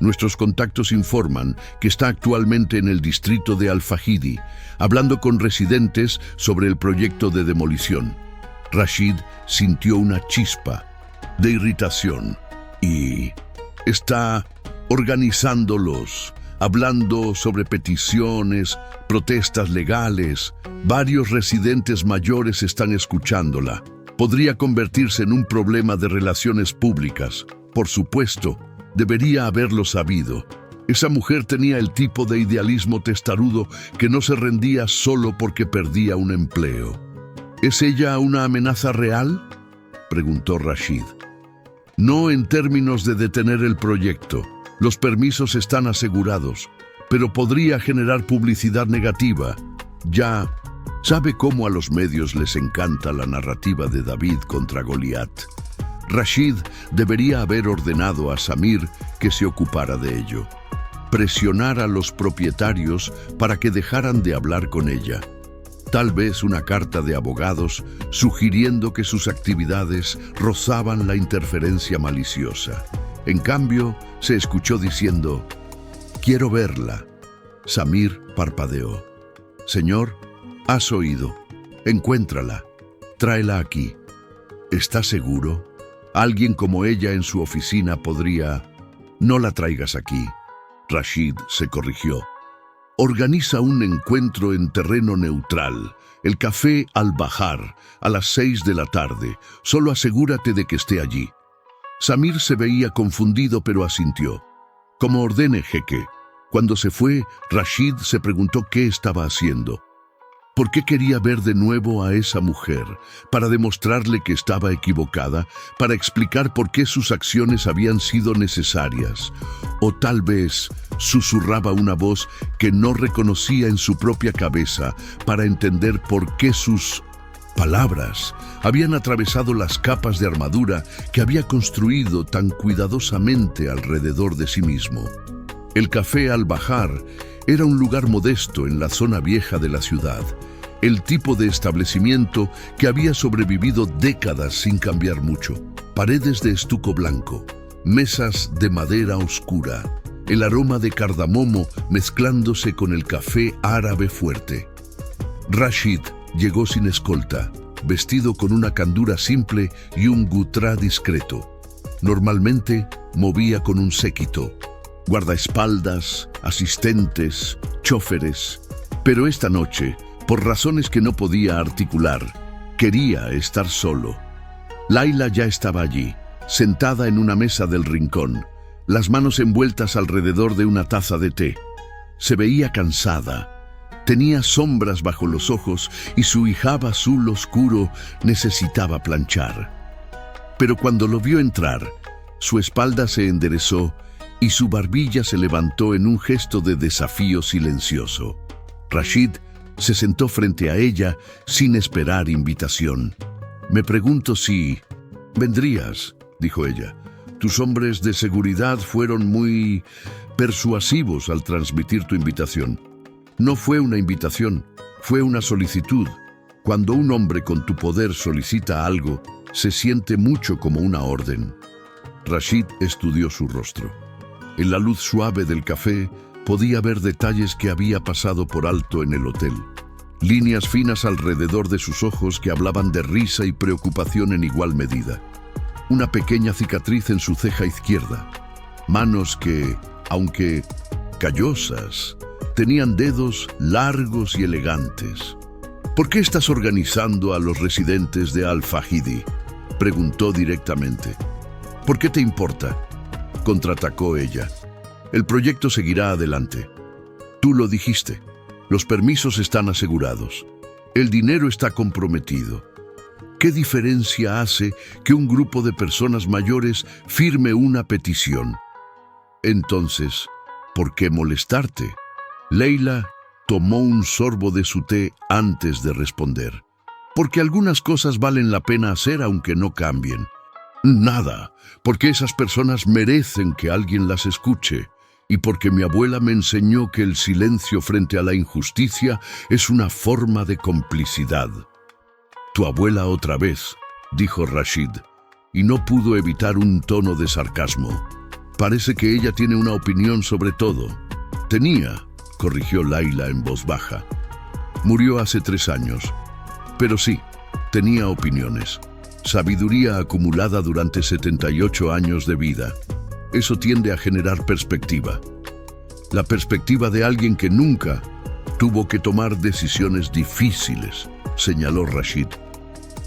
Nuestros contactos informan que está actualmente en el distrito de Al-Fahidi, hablando con residentes sobre el proyecto de demolición. Rashid sintió una chispa de irritación y está organizándolos, hablando sobre peticiones, protestas legales. Varios residentes mayores están escuchándola. Podría convertirse en un problema de relaciones públicas. Por supuesto, debería haberlo sabido. Esa mujer tenía el tipo de idealismo testarudo que no se rendía solo porque perdía un empleo. ¿Es ella una amenaza real?, preguntó Rashid. No en términos de detener el proyecto. Los permisos están asegurados, pero podría generar publicidad negativa. Ya sabe cómo a los medios les encanta la narrativa de David contra Goliat. Rashid debería haber ordenado a Samir que se ocupara de ello. Presionar a los propietarios para que dejaran de hablar con ella. Tal vez una carta de abogados sugiriendo que sus actividades rozaban la interferencia maliciosa. En cambio, se escuchó diciendo: «Quiero verla». Samir parpadeó. «Señor, has oído. Encuéntrala. Tráela aquí». «¿Está seguro? Alguien como ella en su oficina podría...» «No la traigas aquí». Rashid se corrigió. «Organiza un encuentro en terreno neutral, el Café Al-Bahar, a las 6 de la tarde. Solo asegúrate de que esté allí». Samir se veía confundido, pero asintió. «Como ordene, jeque». Cuando se fue, Rashid se preguntó qué estaba haciendo. ¿Por qué quería ver de nuevo a esa mujer? ¿Para demostrarle que estaba equivocada? ¿Para explicar por qué sus acciones habían sido necesarias? O tal vez susurraba una voz que no reconocía en su propia cabeza para entender por qué sus palabras habían atravesado las capas de armadura que había construido tan cuidadosamente alrededor de sí mismo. El Café Al-Bahar era un lugar modesto en la zona vieja de la ciudad, el tipo de establecimiento que había sobrevivido décadas sin cambiar mucho. Paredes de estuco blanco, mesas de madera oscura, el aroma de cardamomo mezclándose con el café árabe fuerte. Rashid llegó sin escolta, vestido con una candura simple y un gutrá discreto. Normalmente movía con un séquito, guardaespaldas, asistentes, chóferes, pero esta noche, por razones que no podía articular, quería estar solo. Laila ya estaba allí, sentada en una mesa del rincón, las manos envueltas alrededor de una taza de té. Se veía cansada, tenía sombras bajo los ojos y su hijab azul oscuro necesitaba planchar. Pero cuando lo vio entrar, su espalda se enderezó y su barbilla se levantó en un gesto de desafío silencioso. Rashid se sentó frente a ella sin esperar invitación. «Me pregunto si...» «Vendrías», dijo ella. «Tus hombres de seguridad fueron muy persuasivos al transmitir tu invitación». «No fue una invitación, fue una solicitud. Cuando un hombre con tu poder solicita algo, se siente mucho como una orden». Rashid estudió su rostro. En la luz suave del café podía ver detalles que había pasado por alto en el hotel. Líneas finas alrededor de sus ojos que hablaban de risa y preocupación en igual medida. Una pequeña cicatriz en su ceja izquierda. Manos que, aunque callosas, tenían dedos largos y elegantes. «¿Por qué estás organizando a los residentes de Al-Fahidi?», preguntó directamente. «¿Por qué te importa?», contraatacó ella. «El proyecto seguirá adelante. Tú lo dijiste. Los permisos están asegurados. El dinero está comprometido. ¿Qué diferencia hace que un grupo de personas mayores firme una petición? Entonces, ¿por qué molestarte?». Leila tomó un sorbo de su té antes de responder. Porque algunas cosas valen la pena hacer aunque no cambien. Nada, porque esas personas merecen que alguien las escuche. Y porque mi abuela me enseñó que el silencio frente a la injusticia es una forma de complicidad. Tu abuela otra vez, dijo Rashid, y no pudo evitar un tono de sarcasmo. Parece que ella tiene una opinión sobre todo. Tenía, corrigió Laila en voz baja. Murió hace 3 años. Pero sí, tenía opiniones. Sabiduría acumulada durante 78 años de vida. Eso tiende a generar perspectiva. La perspectiva de alguien que nunca tuvo que tomar decisiones difíciles, señaló Rashid.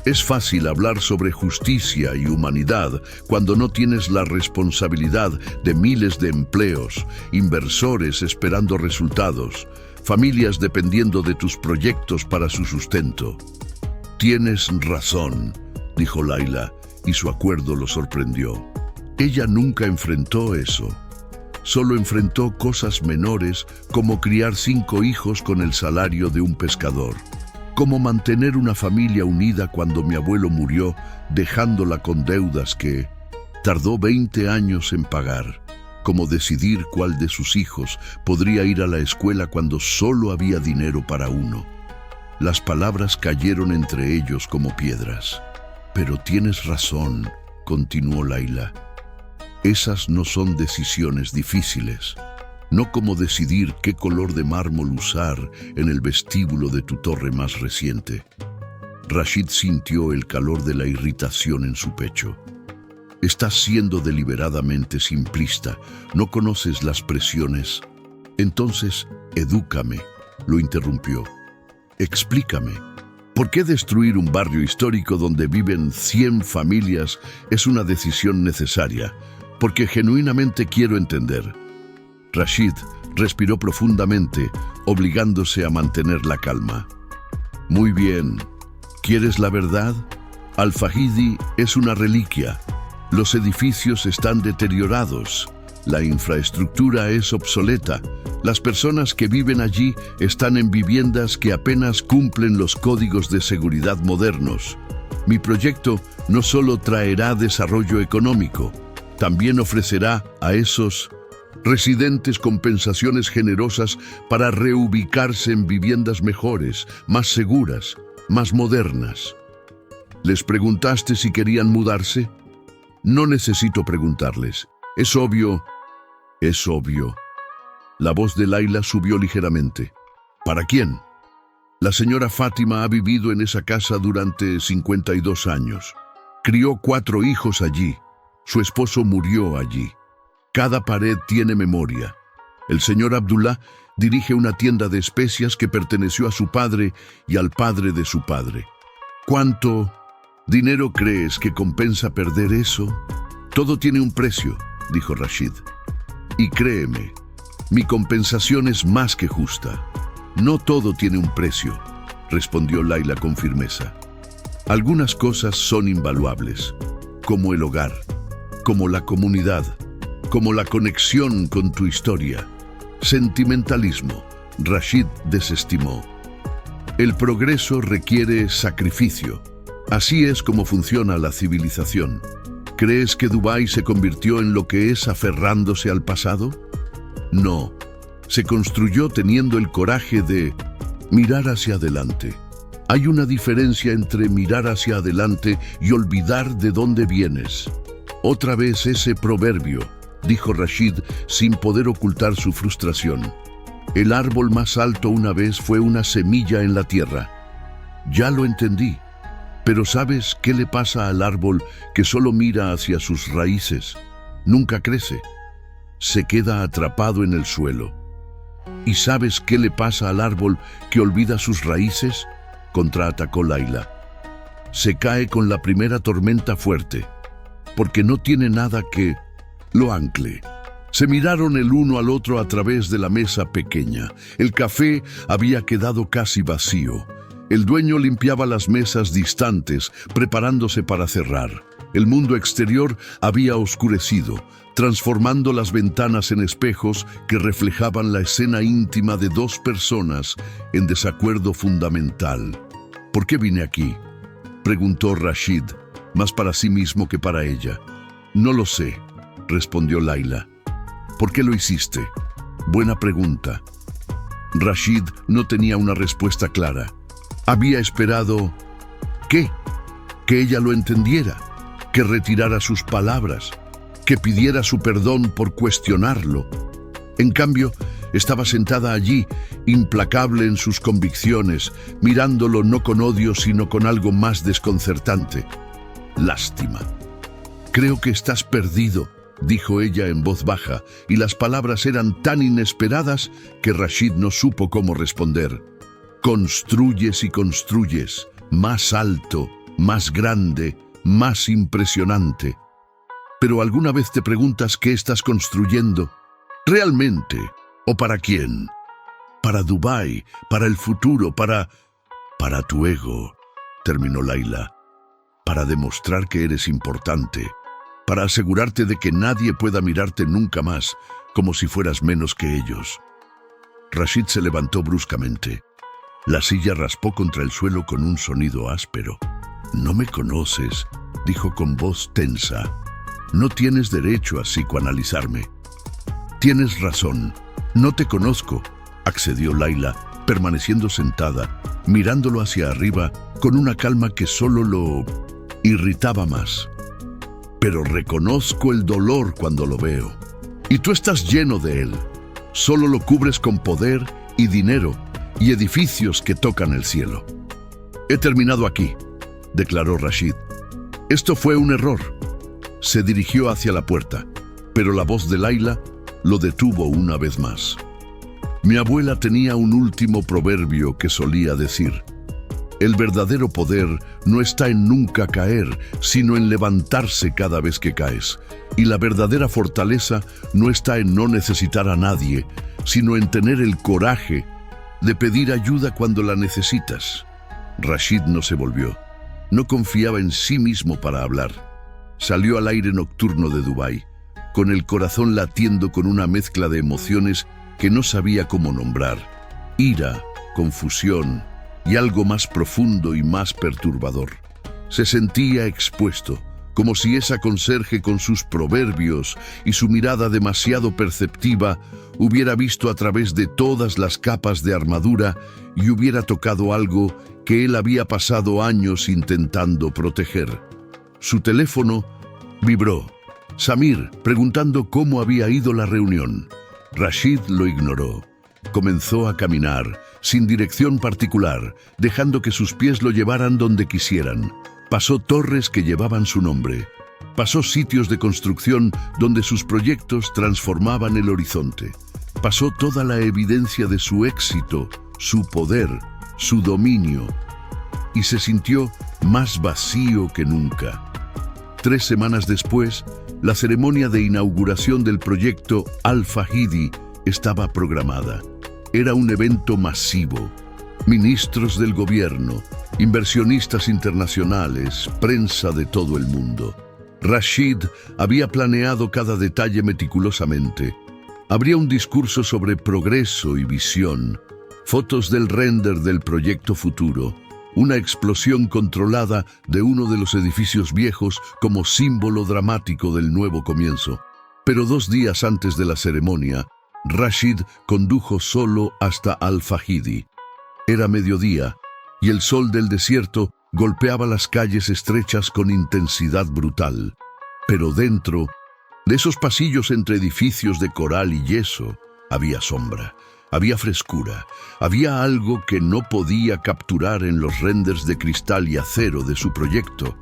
Es fácil hablar sobre justicia y humanidad cuando no tienes la responsabilidad de miles de empleos, inversores esperando resultados, familias dependiendo de tus proyectos para su sustento. Tienes razón, dijo Laila, y su acuerdo lo sorprendió. Ella nunca enfrentó eso. Solo enfrentó cosas menores como criar 5 hijos con el salario de un pescador. Como mantener una familia unida cuando mi abuelo murió, dejándola con deudas que tardó 20 años en pagar. Como decidir cuál de sus hijos podría ir a la escuela cuando solo había dinero para uno. Las palabras cayeron entre ellos como piedras. Pero tienes razón, continuó Laila. Esas no son decisiones difíciles. No como decidir qué color de mármol usar en el vestíbulo de tu torre más reciente. Rashid sintió el calor de la irritación en su pecho. Estás siendo deliberadamente simplista. No conoces las presiones. Entonces, edúcame, lo interrumpió. Explícame. ¿Por qué destruir un barrio histórico donde viven 100 familias es una decisión necesaria? Porque genuinamente quiero entender. Rashid respiró profundamente, obligándose a mantener la calma. Muy bien. ¿Quieres la verdad? Al-Fahidi es una reliquia. Los edificios están deteriorados. La infraestructura es obsoleta. Las personas que viven allí están en viviendas que apenas cumplen los códigos de seguridad modernos. Mi proyecto no solo traerá desarrollo económico, también ofrecerá a esos residentes compensaciones generosas para reubicarse en viviendas mejores, más seguras, más modernas. ¿Les preguntaste si querían mudarse? No necesito preguntarles. Es obvio. Es obvio. La voz de Laila subió ligeramente. ¿Para quién? La señora Fátima ha vivido en esa casa durante 52 años. Crió 4 hijos allí. Su esposo murió allí. Cada pared tiene memoria. El señor Abdullah dirige una tienda de especias que perteneció a su padre y al padre de su padre. ¿Cuánto dinero crees que compensa perder eso? Todo tiene un precio, dijo Rashid. Y créeme, mi compensación es más que justa. No todo tiene un precio, respondió Laila con firmeza. Algunas cosas son invaluables, como el hogar, como la comunidad, como la conexión con tu historia. Sentimentalismo, Rashid desestimó. El progreso requiere sacrificio. Así es como funciona la civilización. ¿Crees que Dubái se convirtió en lo que es aferrándose al pasado? No. Se construyó teniendo el coraje de mirar hacia adelante. Hay una diferencia entre mirar hacia adelante y olvidar de dónde vienes. Otra vez ese proverbio, dijo Rashid sin poder ocultar su frustración. El árbol más alto una vez fue una semilla en la tierra. Ya lo entendí. Pero ¿sabes qué le pasa al árbol que solo mira hacia sus raíces? Nunca crece. Se queda atrapado en el suelo. ¿Y sabes qué le pasa al árbol que olvida sus raíces? Contraatacó Laila. Se cae con la primera tormenta fuerte, porque no tiene nada que lo ancle. Se miraron el uno al otro a través de la mesa pequeña. El café había quedado casi vacío. El dueño limpiaba las mesas distantes, preparándose para cerrar. El mundo exterior había oscurecido, transformando las ventanas en espejos que reflejaban la escena íntima de 2 personas en desacuerdo fundamental. ¿Por qué vine aquí?, preguntó Rashid, más para sí mismo que para ella. No lo sé, respondió Layla. ¿Por qué lo hiciste? Buena pregunta. Rashid no tenía una respuesta clara. Había esperado... ¿qué? Que ella lo entendiera, que retirara sus palabras, que pidiera su perdón por cuestionarlo. En cambio, estaba sentada allí, implacable en sus convicciones, mirándolo no con odio, sino con algo más desconcertante. Lástima. Creo que estás perdido, dijo ella en voz baja, y las palabras eran tan inesperadas que Rashid no supo cómo responder. Construyes y construyes, más alto, más grande, más impresionante. Pero ¿alguna vez te preguntas qué estás construyendo? ¿Realmente? ¿O para quién? Para Dubái, para el futuro, para tu ego, terminó Layla. Para demostrar que eres importante, para asegurarte de que nadie pueda mirarte nunca más, como si fueras menos que ellos. Rashid se levantó bruscamente. La silla raspó contra el suelo con un sonido áspero. No me conoces, dijo con voz tensa. No tienes derecho a psicoanalizarme. Tienes razón, no te conozco, accedió Layla, permaneciendo sentada, mirándolo hacia arriba con una calma que solo lo irritaba más. Pero reconozco el dolor cuando lo veo. Y tú estás lleno de él. Solo lo cubres con poder y dinero y edificios que tocan el cielo. He terminado aquí, declaró Rashid. Esto fue un error. Se dirigió hacia la puerta, pero la voz de Layla lo detuvo una vez más. Mi abuela tenía un último proverbio que solía decir: el verdadero poder no está en nunca caer, sino en levantarse cada vez que caes. Y la verdadera fortaleza no está en no necesitar a nadie, sino en tener el coraje de pedir ayuda cuando la necesitas. Rashid no se volvió. No confiaba en sí mismo para hablar. Salió al aire nocturno de Dubái, con el corazón latiendo con una mezcla de emociones que no sabía cómo nombrar: ira, confusión y algo más profundo y más perturbador. Se sentía expuesto, como si esa conserje con sus proverbios y su mirada demasiado perceptiva hubiera visto a través de todas las capas de armadura y hubiera tocado algo que él había pasado años intentando proteger. Su teléfono vibró. Samir, preguntando cómo había ido la reunión. Rashid lo ignoró. Comenzó a caminar, sin dirección particular, dejando que sus pies lo llevaran donde quisieran. Pasó torres que llevaban su nombre. Pasó sitios de construcción donde sus proyectos transformaban el horizonte. Pasó toda la evidencia de su éxito, su poder, su dominio. Y se sintió más vacío que nunca. 3 semanas después, la ceremonia de inauguración del proyecto Al-Fahidi estaba programada. Era un evento masivo. Ministros del gobierno, inversionistas internacionales, prensa de todo el mundo. Rashid había planeado cada detalle meticulosamente. Habría un discurso sobre progreso y visión, fotos del render del proyecto futuro, una explosión controlada de uno de los edificios viejos como símbolo dramático del nuevo comienzo. Pero 2 días antes de la ceremonia, Rashid condujo solo hasta Al-Fahidi. Era mediodía, y el sol del desierto golpeaba las calles estrechas con intensidad brutal. Pero dentro, de esos pasillos entre edificios de coral y yeso, había sombra, había frescura, había algo que no podía capturar en los renders de cristal y acero de su proyecto.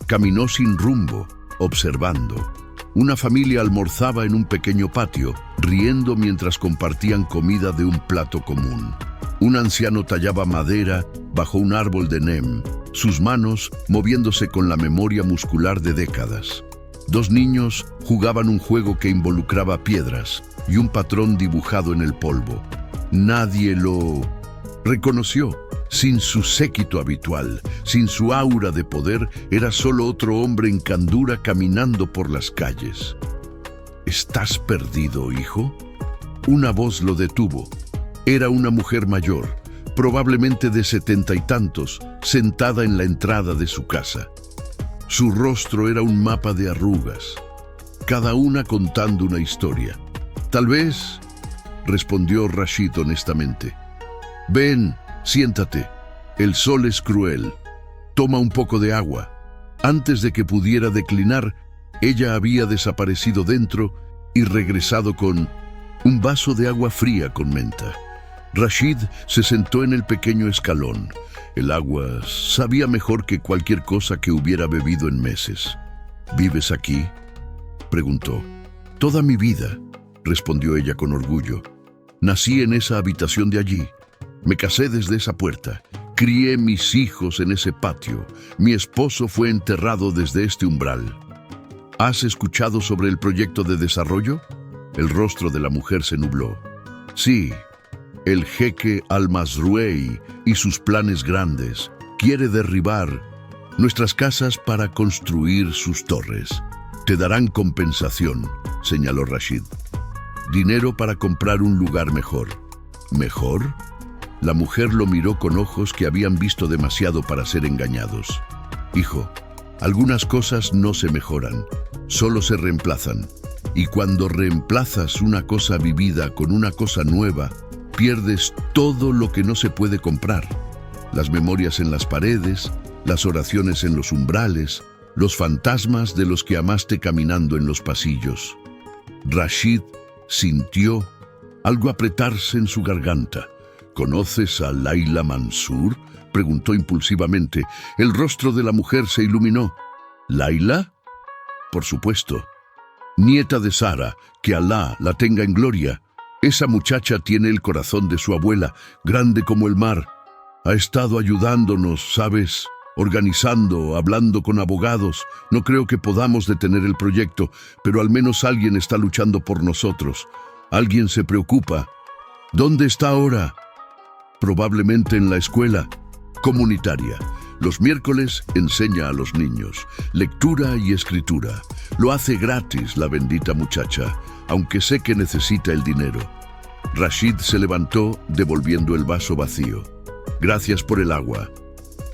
Caminó sin rumbo, observando. Una familia almorzaba en un pequeño patio, riendo mientras compartían comida de un plato común. Un anciano tallaba madera bajo un árbol de Neem, sus manos moviéndose con la memoria muscular de décadas. 2 niños jugaban un juego que involucraba piedras y un patrón dibujado en el polvo. Nadie lo reconoció. Sin su séquito habitual, sin su aura de poder, era solo otro hombre en candura caminando por las calles. ¿Estás perdido, hijo? Una voz lo detuvo. Era una mujer mayor, probablemente de 70 y tantos, sentada en la entrada de su casa. Su rostro era un mapa de arrugas, cada una contando una historia. Tal vez, respondió Rashid honestamente. Ven, siéntate. El sol es cruel. Toma un poco de agua. Antes de que pudiera declinar, ella había desaparecido dentro y regresado con un vaso de agua fría con menta. Rashid se sentó en el pequeño escalón. El agua sabía mejor que cualquier cosa que hubiera bebido en meses. ¿Vives aquí?, preguntó. Toda mi vida, respondió ella con orgullo. Nací en esa habitación de allí. Me casé desde esa puerta. Crié mis hijos en ese patio. Mi esposo fue enterrado desde este umbral. ¿Has escuchado sobre el proyecto de desarrollo? El rostro de la mujer se nubló. Sí, el jeque Al-Masrouei y sus planes grandes. Quiere derribar nuestras casas para construir sus torres. Te darán compensación, señaló Rashid. Dinero para comprar un lugar mejor. ¿Mejor? La mujer lo miró con ojos que habían visto demasiado para ser engañados. Hijo, algunas cosas no se mejoran, solo se reemplazan. Y cuando reemplazas una cosa vivida con una cosa nueva, pierdes todo lo que no se puede comprar. Las memorias en las paredes, las oraciones en los umbrales, los fantasmas de los que amaste caminando en los pasillos. Rashid sintió algo apretarse en su garganta. ¿Conoces a Laila Mansur?, preguntó impulsivamente. El rostro de la mujer se iluminó. ¿Laila? Por supuesto. Nieta de Sara, que Alá la tenga en gloria. Esa muchacha tiene el corazón de su abuela, grande como el mar. Ha estado ayudándonos, ¿sabes? Organizando, hablando con abogados. No creo que podamos detener el proyecto, pero al menos alguien está luchando por nosotros. Alguien se preocupa. ¿Dónde está ahora? Probablemente en la escuela comunitaria. Los miércoles enseña a los niños lectura y escritura. Lo hace gratis, la bendita muchacha, aunque sé que necesita el dinero. Rashid se levantó, devolviendo el vaso vacío. Gracias por el agua.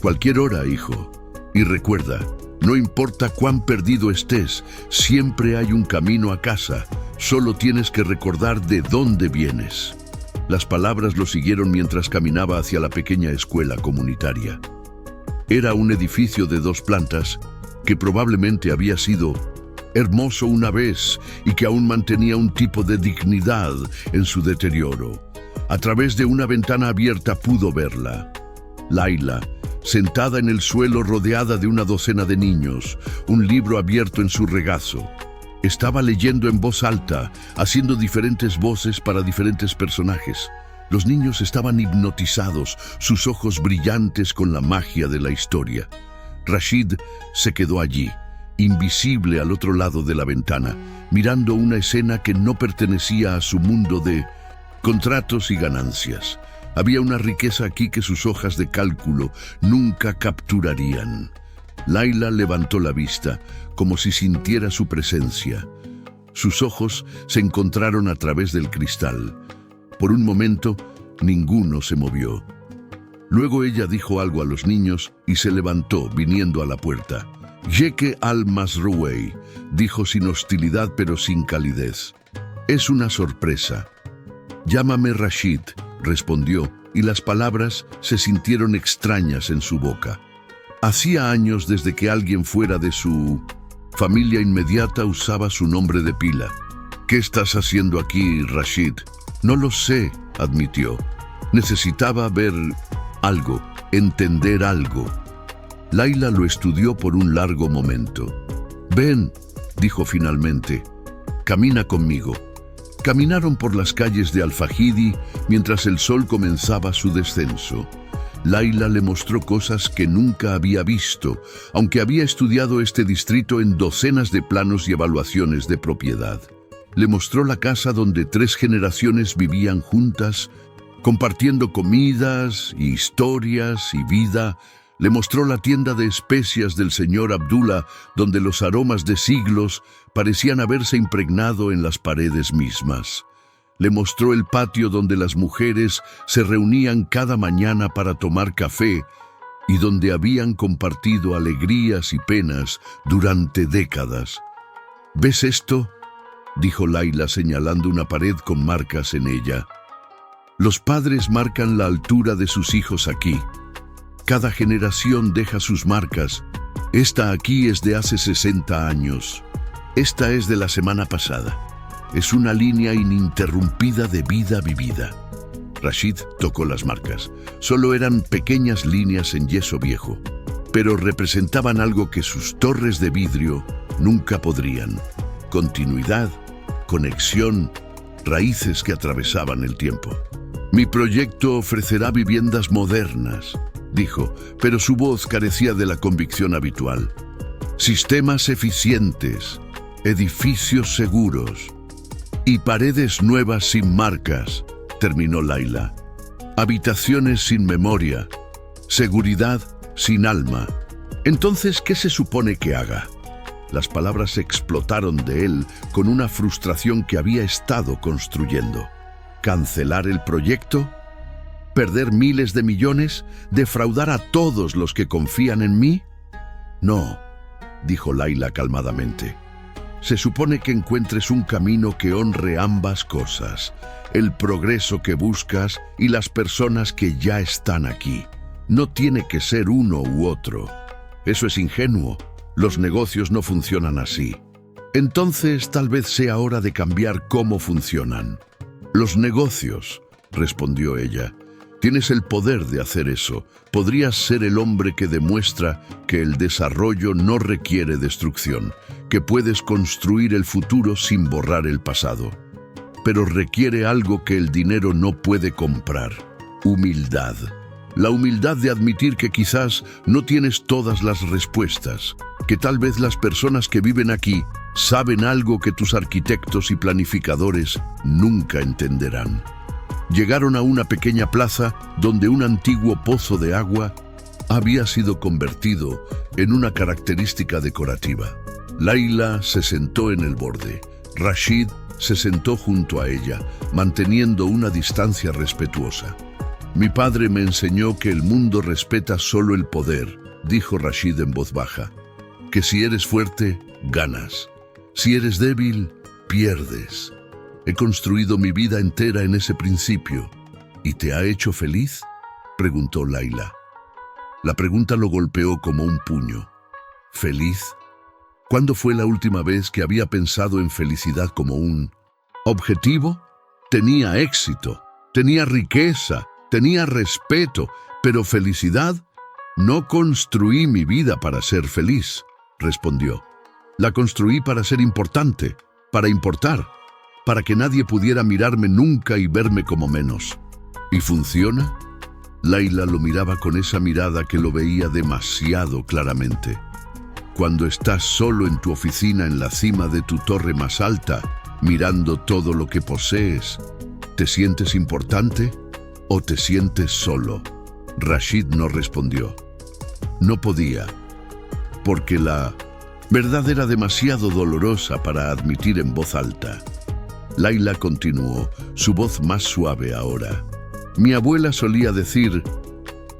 Cualquier hora, hijo. Y recuerda, no importa cuán perdido estés, siempre hay un camino a casa. Solo tienes que recordar de dónde vienes. Las palabras lo siguieron mientras caminaba hacia la pequeña escuela comunitaria. Era un edificio de 2 plantas que probablemente había sido hermoso una vez y que aún mantenía un tipo de dignidad en su deterioro. A través de una ventana abierta pudo verla. Laila, sentada en el suelo rodeada de una docena de niños, un libro abierto en su regazo. Estaba leyendo en voz alta, haciendo diferentes voces para diferentes personajes. Los niños estaban hipnotizados, sus ojos brillantes con la magia de la historia. Rashid se quedó allí, invisible al otro lado de la ventana, mirando una escena que no pertenecía a su mundo de contratos y ganancias. Había una riqueza aquí que sus hojas de cálculo nunca capturarían. Laila levantó la vista, como si sintiera su presencia. Sus ojos se encontraron a través del cristal. Por un momento, ninguno se movió. Luego ella dijo algo a los niños y se levantó, viniendo a la puerta. Jeque Al-Masrouei, dijo sin hostilidad pero sin calidez. Es una sorpresa. Llámame Rashid, respondió, y las palabras se sintieron extrañas en su boca. Hacía años desde que alguien fuera de su familia inmediata usaba su nombre de pila. ¿Qué estás haciendo aquí, Rashid? No lo sé, admitió. Necesitaba ver algo, entender algo. Laila lo estudió por un largo momento. Ven, dijo finalmente, camina conmigo. Caminaron por las calles de Al-Fahidi mientras el sol comenzaba su descenso. Laila le mostró cosas que nunca había visto, aunque había estudiado este distrito en docenas de planos y evaluaciones de propiedad. Le mostró la casa donde 3 generaciones vivían juntas, compartiendo comidas, historias y vida. Le mostró la tienda de especias del señor Abdullah, donde los aromas de siglos parecían haberse impregnado en las paredes mismas. Le mostró el patio donde las mujeres se reunían cada mañana para tomar café y donde habían compartido alegrías y penas durante décadas. ¿Ves esto?, dijo Layla señalando una pared con marcas en ella. Los padres marcan la altura de sus hijos aquí. Cada generación deja sus marcas. Esta aquí es de hace 60 años. Esta es de la semana pasada. Es una línea ininterrumpida de vida vivida. Rashid tocó las marcas. Solo eran pequeñas líneas en yeso viejo, pero representaban algo que sus torres de vidrio nunca podrían. Continuidad, conexión, raíces que atravesaban el tiempo. Mi proyecto ofrecerá viviendas modernas, dijo, pero su voz carecía de la convicción habitual. Sistemas eficientes, edificios seguros y paredes nuevas sin marcas, terminó Layla. Habitaciones sin memoria, seguridad sin alma. Entonces, ¿qué se supone que haga? Las palabras explotaron de él con una frustración que había estado construyendo. ¿Cancelar el proyecto? ¿Perder miles de millones? ¿Defraudar a todos los que confían en mí? No, dijo Layla calmadamente. Se supone que encuentres un camino que honre ambas cosas, el progreso que buscas y las personas que ya están aquí. No tiene que ser uno u otro. Eso es ingenuo. Los negocios no funcionan así. Entonces, tal vez sea hora de cambiar cómo funcionan. Los negocios, respondió ella. Tienes el poder de hacer eso. Podrías ser el hombre que demuestra que el desarrollo no requiere destrucción, que puedes construir el futuro sin borrar el pasado. Pero requiere algo que el dinero no puede comprar: humildad. La humildad de admitir que quizás no tienes todas las respuestas, que tal vez las personas que viven aquí saben algo que tus arquitectos y planificadores nunca entenderán. Llegaron a una pequeña plaza donde un antiguo pozo de agua había sido convertido en una característica decorativa. Layla se sentó en el borde. Rashid se sentó junto a ella, manteniendo una distancia respetuosa. Mi padre me enseñó que el mundo respeta solo el poder, dijo Rashid en voz baja. Que si eres fuerte, ganas. Si eres débil, pierdes. He construido mi vida entera en ese principio. ¿Y te ha hecho feliz?, preguntó Layla. La pregunta lo golpeó como un puño. ¿Feliz? ¿Cuándo fue la última vez que había pensado en felicidad como un objetivo? Tenía éxito, tenía riqueza, tenía respeto, pero felicidad. No construí mi vida para ser feliz, respondió. La construí para ser importante, para importar, para que nadie pudiera mirarme nunca y verme como menos. ¿Y funciona? Layla lo miraba con esa mirada que lo veía demasiado claramente. Cuando estás solo en tu oficina en la cima de tu torre más alta, mirando todo lo que posees, ¿te sientes importante o te sientes solo? Rashid no respondió. No podía, porque la verdad era demasiado dolorosa para admitir en voz alta. Layla continuó, su voz más suave ahora. Mi abuela solía decir,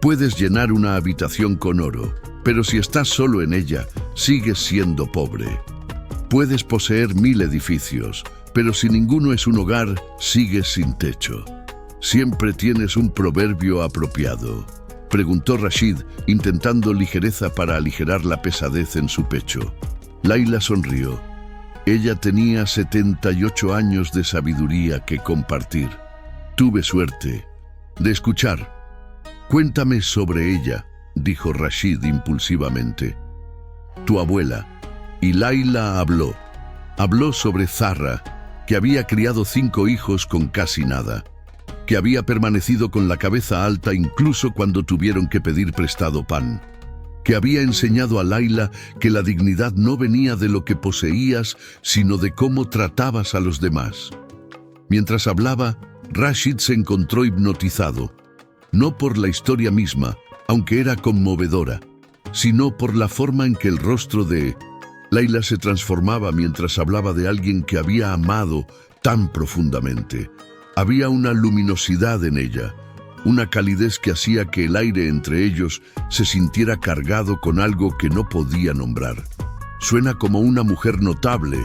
puedes llenar una habitación con oro, pero si estás solo en ella, sigues siendo pobre. Puedes poseer 1000 edificios, pero si ninguno es un hogar, sigues sin techo. ¿Siempre tienes un proverbio apropiado?, preguntó Rashid, intentando ligereza para aligerar la pesadez en su pecho. Layla sonrió. Ella tenía 78 años de sabiduría que compartir. Tuve suerte de escuchar. Cuéntame sobre ella, dijo Rashid impulsivamente. Tu abuela. Y Layla habló. Habló sobre Zahra, que había criado 5 hijos con casi nada, que había permanecido con la cabeza alta incluso cuando tuvieron que pedir prestado pan, que había enseñado a Layla que la dignidad no venía de lo que poseías, sino de cómo tratabas a los demás. Mientras hablaba, Rashid se encontró hipnotizado, no por la historia misma, aunque era conmovedora, sino por la forma en que el rostro de Layla se transformaba mientras hablaba de alguien que había amado tan profundamente. Había una luminosidad en ella, una calidez que hacía que el aire entre ellos se sintiera cargado con algo que no podía nombrar. «Suena como una mujer notable»,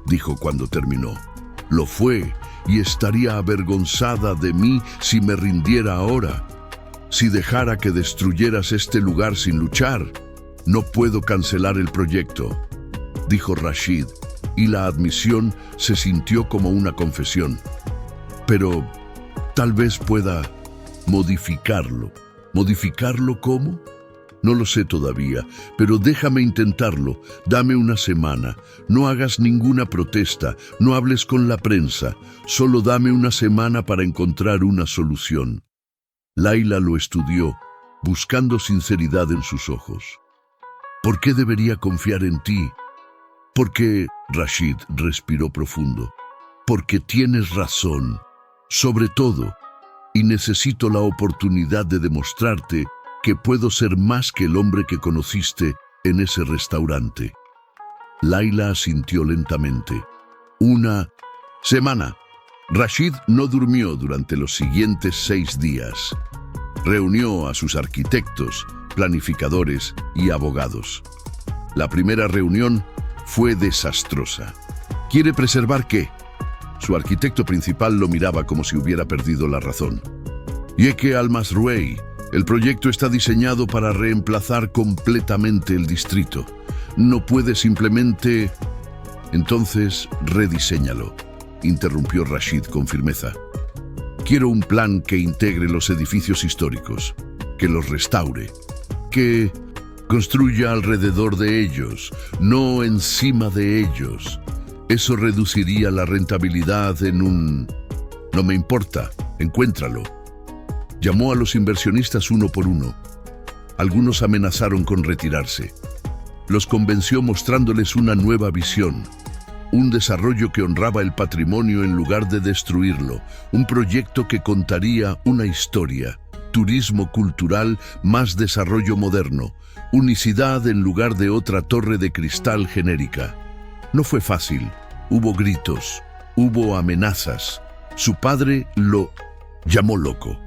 dijo cuando terminó. «Lo fue, y estaría avergonzada de mí si me rindiera ahora. Si dejara que destruyeras este lugar sin luchar, no puedo cancelar el proyecto», dijo Rashid, y la admisión se sintió como una confesión. «Pero tal vez pueda modificarlo». ¿Modificarlo cómo? No lo sé todavía, pero déjame intentarlo. Dame una semana. No hagas ninguna protesta, no hables con la prensa. Solo dame una semana para encontrar una solución. Layla lo estudió, buscando sinceridad en sus ojos. ¿Por qué debería confiar en ti? Porque, Rashid respiró profundo, porque tienes razón, sobre todo, y necesito la oportunidad de demostrarte que puedo ser más que el hombre que conociste en ese restaurante. Layla asintió lentamente. Una semana. Rashid no durmió durante los siguientes 6 días. Reunió a sus arquitectos, planificadores y abogados. La primera reunión fue desastrosa. ¿Quiere preservar qué? Su arquitecto principal lo miraba como si hubiera perdido la razón. Yeke Al-Masrouei, el proyecto está diseñado para reemplazar completamente el distrito. No puede simplemente... Entonces, rediséñalo, interrumpió Rashid con firmeza. Quiero un plan que integre los edificios históricos, que los restaure, que construya alrededor de ellos, no encima de ellos. Eso reduciría la rentabilidad en un... No me importa, encuéntralo. Llamó a los inversionistas uno por uno. Algunos amenazaron con retirarse. Los convenció mostrándoles una nueva visión, un desarrollo que honraba el patrimonio en lugar de destruirlo, un proyecto que contaría una historia, turismo cultural más desarrollo moderno, unicidad en lugar de otra torre de cristal genérica. No fue fácil, hubo gritos, hubo amenazas. Su padre lo llamó loco.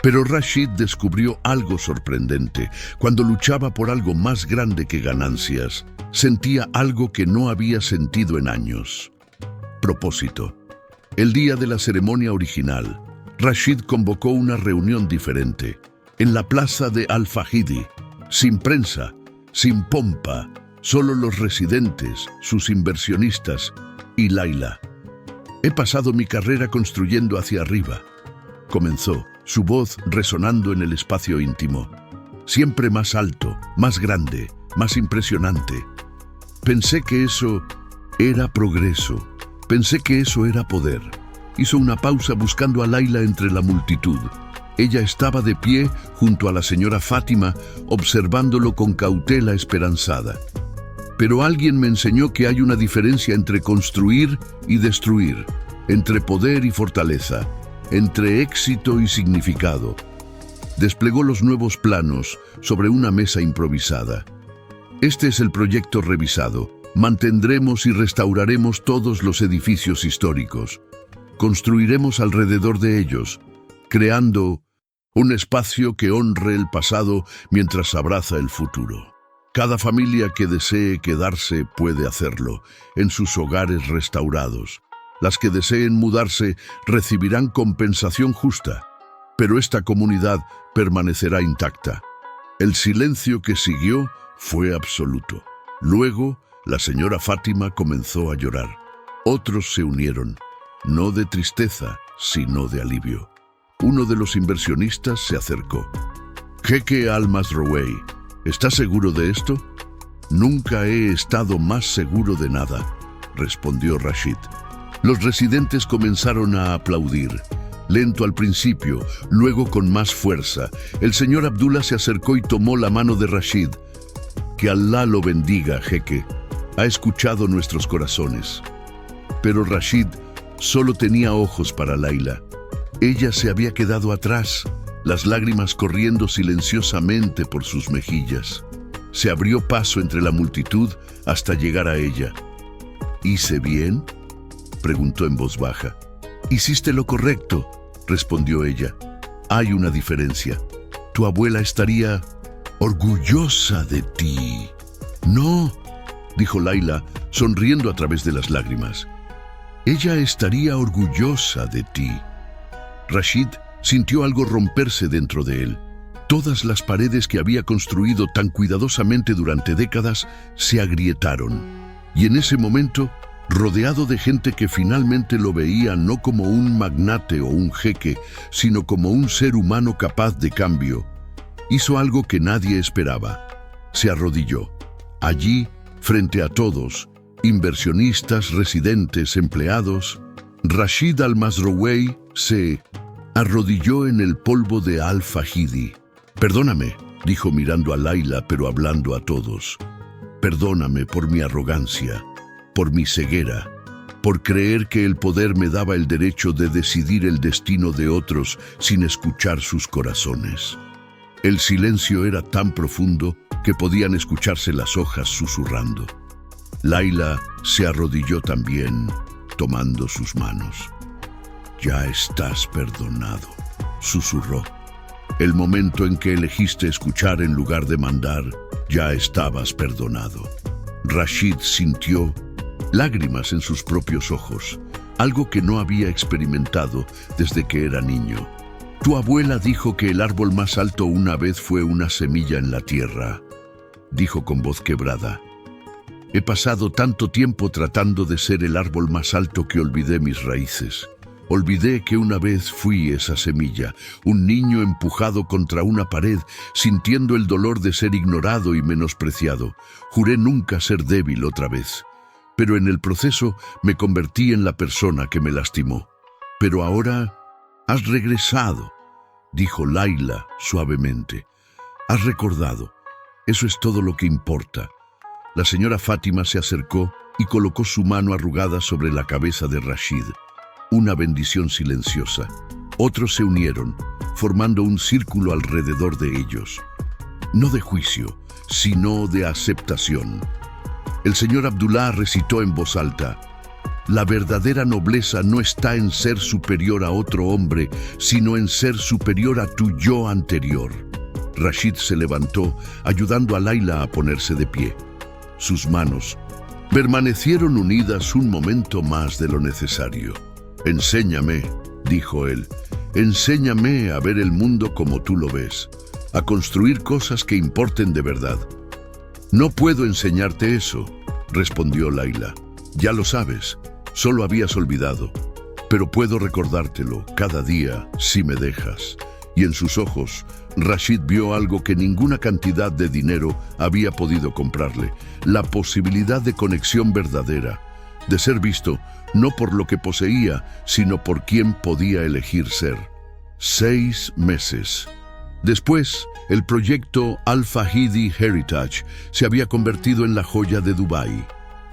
Pero Rashid descubrió algo sorprendente. Cuando luchaba por algo más grande que ganancias, sentía algo que no había sentido en años. Propósito. El día de la ceremonia original, Rashid convocó una reunión diferente, en la plaza de Al-Fahidi, sin prensa, sin pompa, solo los residentes, sus inversionistas y Layla. He pasado mi carrera construyendo hacia arriba, comenzó, su voz resonando en el espacio íntimo. Siempre más alto, más grande, más impresionante. Pensé que eso era progreso. Pensé que eso era poder. Hizo una pausa buscando a Layla entre la multitud. Ella estaba de pie junto a la señora Fátima, observándolo con cautela esperanzada. Pero alguien me enseñó que hay una diferencia entre construir y destruir, entre poder y fortaleza, entre éxito y significado. Desplegó los nuevos planos sobre una mesa improvisada. Este es el proyecto revisado. Mantendremos y restauraremos todos los edificios históricos. Construiremos alrededor de ellos, creando un espacio que honre el pasado mientras abraza el futuro. Cada familia que desee quedarse puede hacerlo, en sus hogares restaurados. Las que deseen mudarse recibirán compensación justa, pero esta comunidad permanecerá intacta. El silencio que siguió fue absoluto. Luego, la señora Fátima comenzó a llorar. Otros se unieron, no de tristeza, sino de alivio. Uno de los inversionistas se acercó. Yeke Al-Masrouei, ¿estás seguro de esto? Nunca he estado más seguro de nada, respondió Rashid. Los residentes comenzaron a aplaudir, lento al principio, luego con más fuerza. El señor Abdullah se acercó y tomó la mano de Rashid. Que Alá lo bendiga, jeque. Ha escuchado nuestros corazones. Pero Rashid solo tenía ojos para Layla. Ella se había quedado atrás, las lágrimas corriendo silenciosamente por sus mejillas. Se abrió paso entre la multitud hasta llegar a ella. ¿Hice bien?, preguntó en voz baja. Hiciste lo correcto, respondió ella. Hay una diferencia. Tu abuela estaría orgullosa de ti. No, dijo Laila, sonriendo a través de las lágrimas. Ella estaría orgullosa de ti. Rashid sintió algo romperse dentro de él. Todas las paredes que había construido tan cuidadosamente durante décadas se agrietaron. Y en ese momento, rodeado de gente que finalmente lo veía no como un magnate o un jeque, sino como un ser humano capaz de cambio, hizo algo que nadie esperaba. Se arrodilló. Allí, frente a todos, inversionistas, residentes, empleados, Rashid Al-Mazrouei se arrodilló en el polvo de Al-Fahidi. «Perdóname», dijo mirando a Laila, pero hablando a todos. «Perdóname por mi arrogancia, por mi ceguera, por creer que el poder me daba el derecho de decidir el destino de otros sin escuchar sus corazones». El silencio era tan profundo que podían escucharse las hojas susurrando. Laila se arrodilló también, tomando sus manos. «Ya estás perdonado», susurró. «El momento en que elegiste escuchar en lugar de mandar, ya estabas perdonado». Rashid sintió lágrimas en sus propios ojos, algo que no había experimentado desde que era niño. «Tu abuela dijo que el árbol más alto una vez fue una semilla en la tierra», dijo con voz quebrada. «He pasado tanto tiempo tratando de ser el árbol más alto que olvidé mis raíces. Olvidé que una vez fui esa semilla, un niño empujado contra una pared, sintiendo el dolor de ser ignorado y menospreciado. Juré nunca ser débil otra vez. Pero en el proceso me convertí en la persona que me lastimó. Pero ahora has regresado», dijo Laila suavemente. «Has recordado. Eso es todo lo que importa». La señora Fátima se acercó y colocó su mano arrugada sobre la cabeza de Rashid. Una bendición silenciosa. Otros se unieron, formando un círculo alrededor de ellos. No de juicio, sino de aceptación. El señor Abdullah recitó en voz alta: «La verdadera nobleza no está en ser superior a otro hombre, sino en ser superior a tu yo anterior». Rashid se levantó, ayudando a Laila a ponerse de pie. Sus manos permanecieron unidas un momento más de lo necesario. «Enséñame», dijo él, «enséñame a ver el mundo como tú lo ves, a construir cosas que importen de verdad». «No puedo enseñarte eso», respondió Laila. «Ya lo sabes, solo habías olvidado. Pero puedo recordártelo cada día si me dejas». Y en sus ojos, Rashid vio algo que ninguna cantidad de dinero había podido comprarle: la posibilidad de conexión verdadera, de ser visto no por lo que poseía, sino por quien podía elegir ser. 6 meses. Después, el proyecto Al-Fahidi Heritage se había convertido en la joya de Dubái.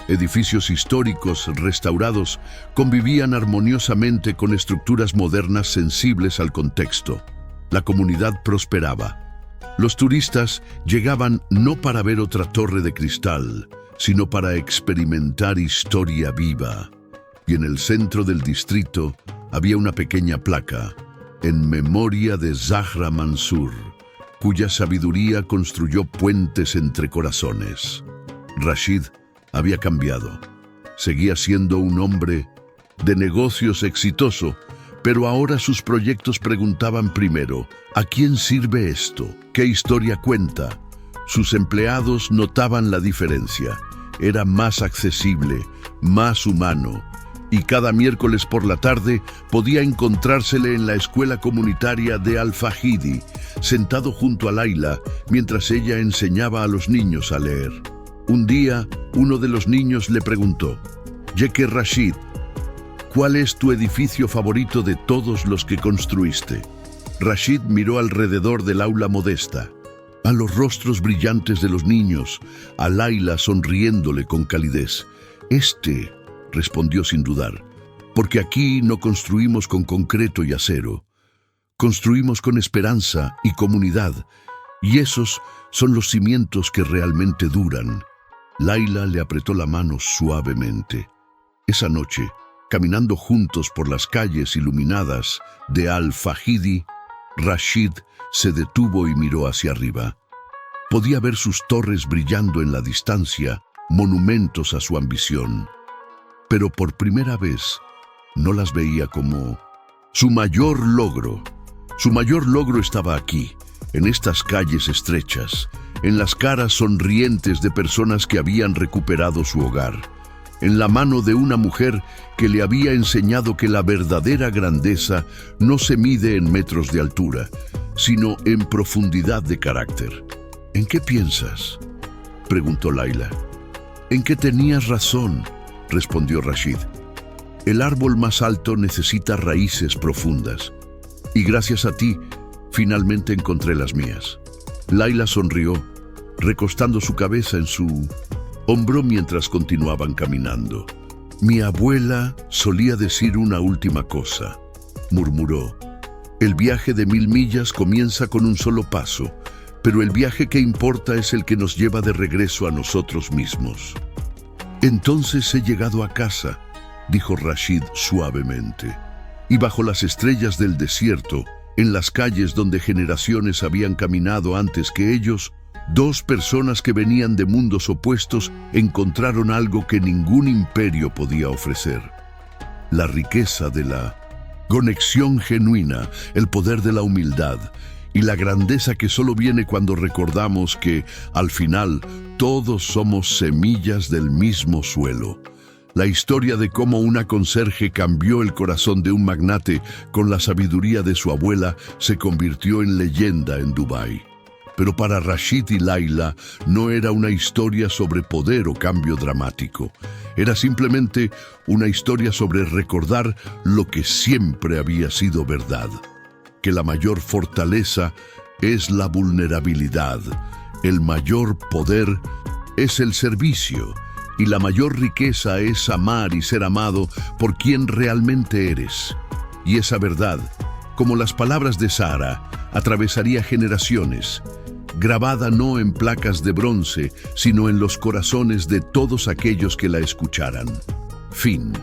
Edificios históricos restaurados convivían armoniosamente con estructuras modernas sensibles al contexto. La comunidad prosperaba. Los turistas llegaban no para ver otra torre de cristal, sino para experimentar historia viva. Y en el centro del distrito había una pequeña placa, en memoria de Zahra Mansur, cuya sabiduría construyó puentes entre corazones. Rashid había cambiado. Seguía siendo un hombre de negocios exitoso, pero ahora sus proyectos preguntaban primero: ¿a quién sirve esto? ¿Qué historia cuenta? Sus empleados notaban la diferencia. Era más accesible, más humano, y cada miércoles por la tarde podía encontrársele en la escuela comunitaria de Al-Fahidi, sentado junto a Laila, mientras ella enseñaba a los niños a leer. Un día, uno de los niños le preguntó: «Jeque Rashid, ¿cuál es tu edificio favorito de todos los que construiste?». Rashid miró alrededor del aula modesta, a los rostros brillantes de los niños, a Laila sonriéndole con calidez. «Este», respondió sin dudar, «porque aquí no construimos con concreto y acero. Construimos con esperanza y comunidad, y esos son los cimientos que realmente duran». Laila le apretó la mano suavemente. Esa noche, Caminando juntos por las calles iluminadas de Al-Fahidi, Rashid se detuvo y miró hacia arriba. Podía ver sus torres brillando en la distancia, monumentos a su ambición. Pero por primera vez no las veía como su mayor logro. Su mayor logro estaba aquí, en estas calles estrechas, en las caras sonrientes de personas que habían recuperado su hogar, en la mano de una mujer que le había enseñado que la verdadera grandeza no se mide en metros de altura, sino en profundidad de carácter. ¿En qué piensas?, preguntó Layla. «En que tenías razón», respondió Rashid. «El árbol más alto necesita raíces profundas. Y gracias a ti, finalmente encontré las mías». Layla sonrió, recostando su cabeza en su hombro mientras continuaban caminando. «Mi abuela solía decir una última cosa», murmuró. «El viaje de 1000 millas comienza con un solo paso, pero el viaje que importa es el que nos lleva de regreso a nosotros mismos». «Entonces he llegado a casa», dijo Rashid suavemente. Y bajo las estrellas del desierto, en las calles donde generaciones habían caminado antes que ellos, dos personas que venían de mundos opuestos encontraron algo que ningún imperio podía ofrecer: la riqueza de la conexión genuina, el poder de la humildad y la grandeza que solo viene cuando recordamos que, al final, todos somos semillas del mismo suelo. La historia de cómo una conserje cambió el corazón de un magnate con la sabiduría de su abuela se convirtió en leyenda en Dubái. Pero para Rashid y Layla no era una historia sobre poder o cambio dramático. Era simplemente una historia sobre recordar lo que siempre había sido verdad: que la mayor fortaleza es la vulnerabilidad, el mayor poder es el servicio, y la mayor riqueza es amar y ser amado por quien realmente eres. Y esa verdad, como las palabras de Sara, atravesaría generaciones, grabada no en placas de bronce, sino en los corazones de todos aquellos que la escucharan. Fin.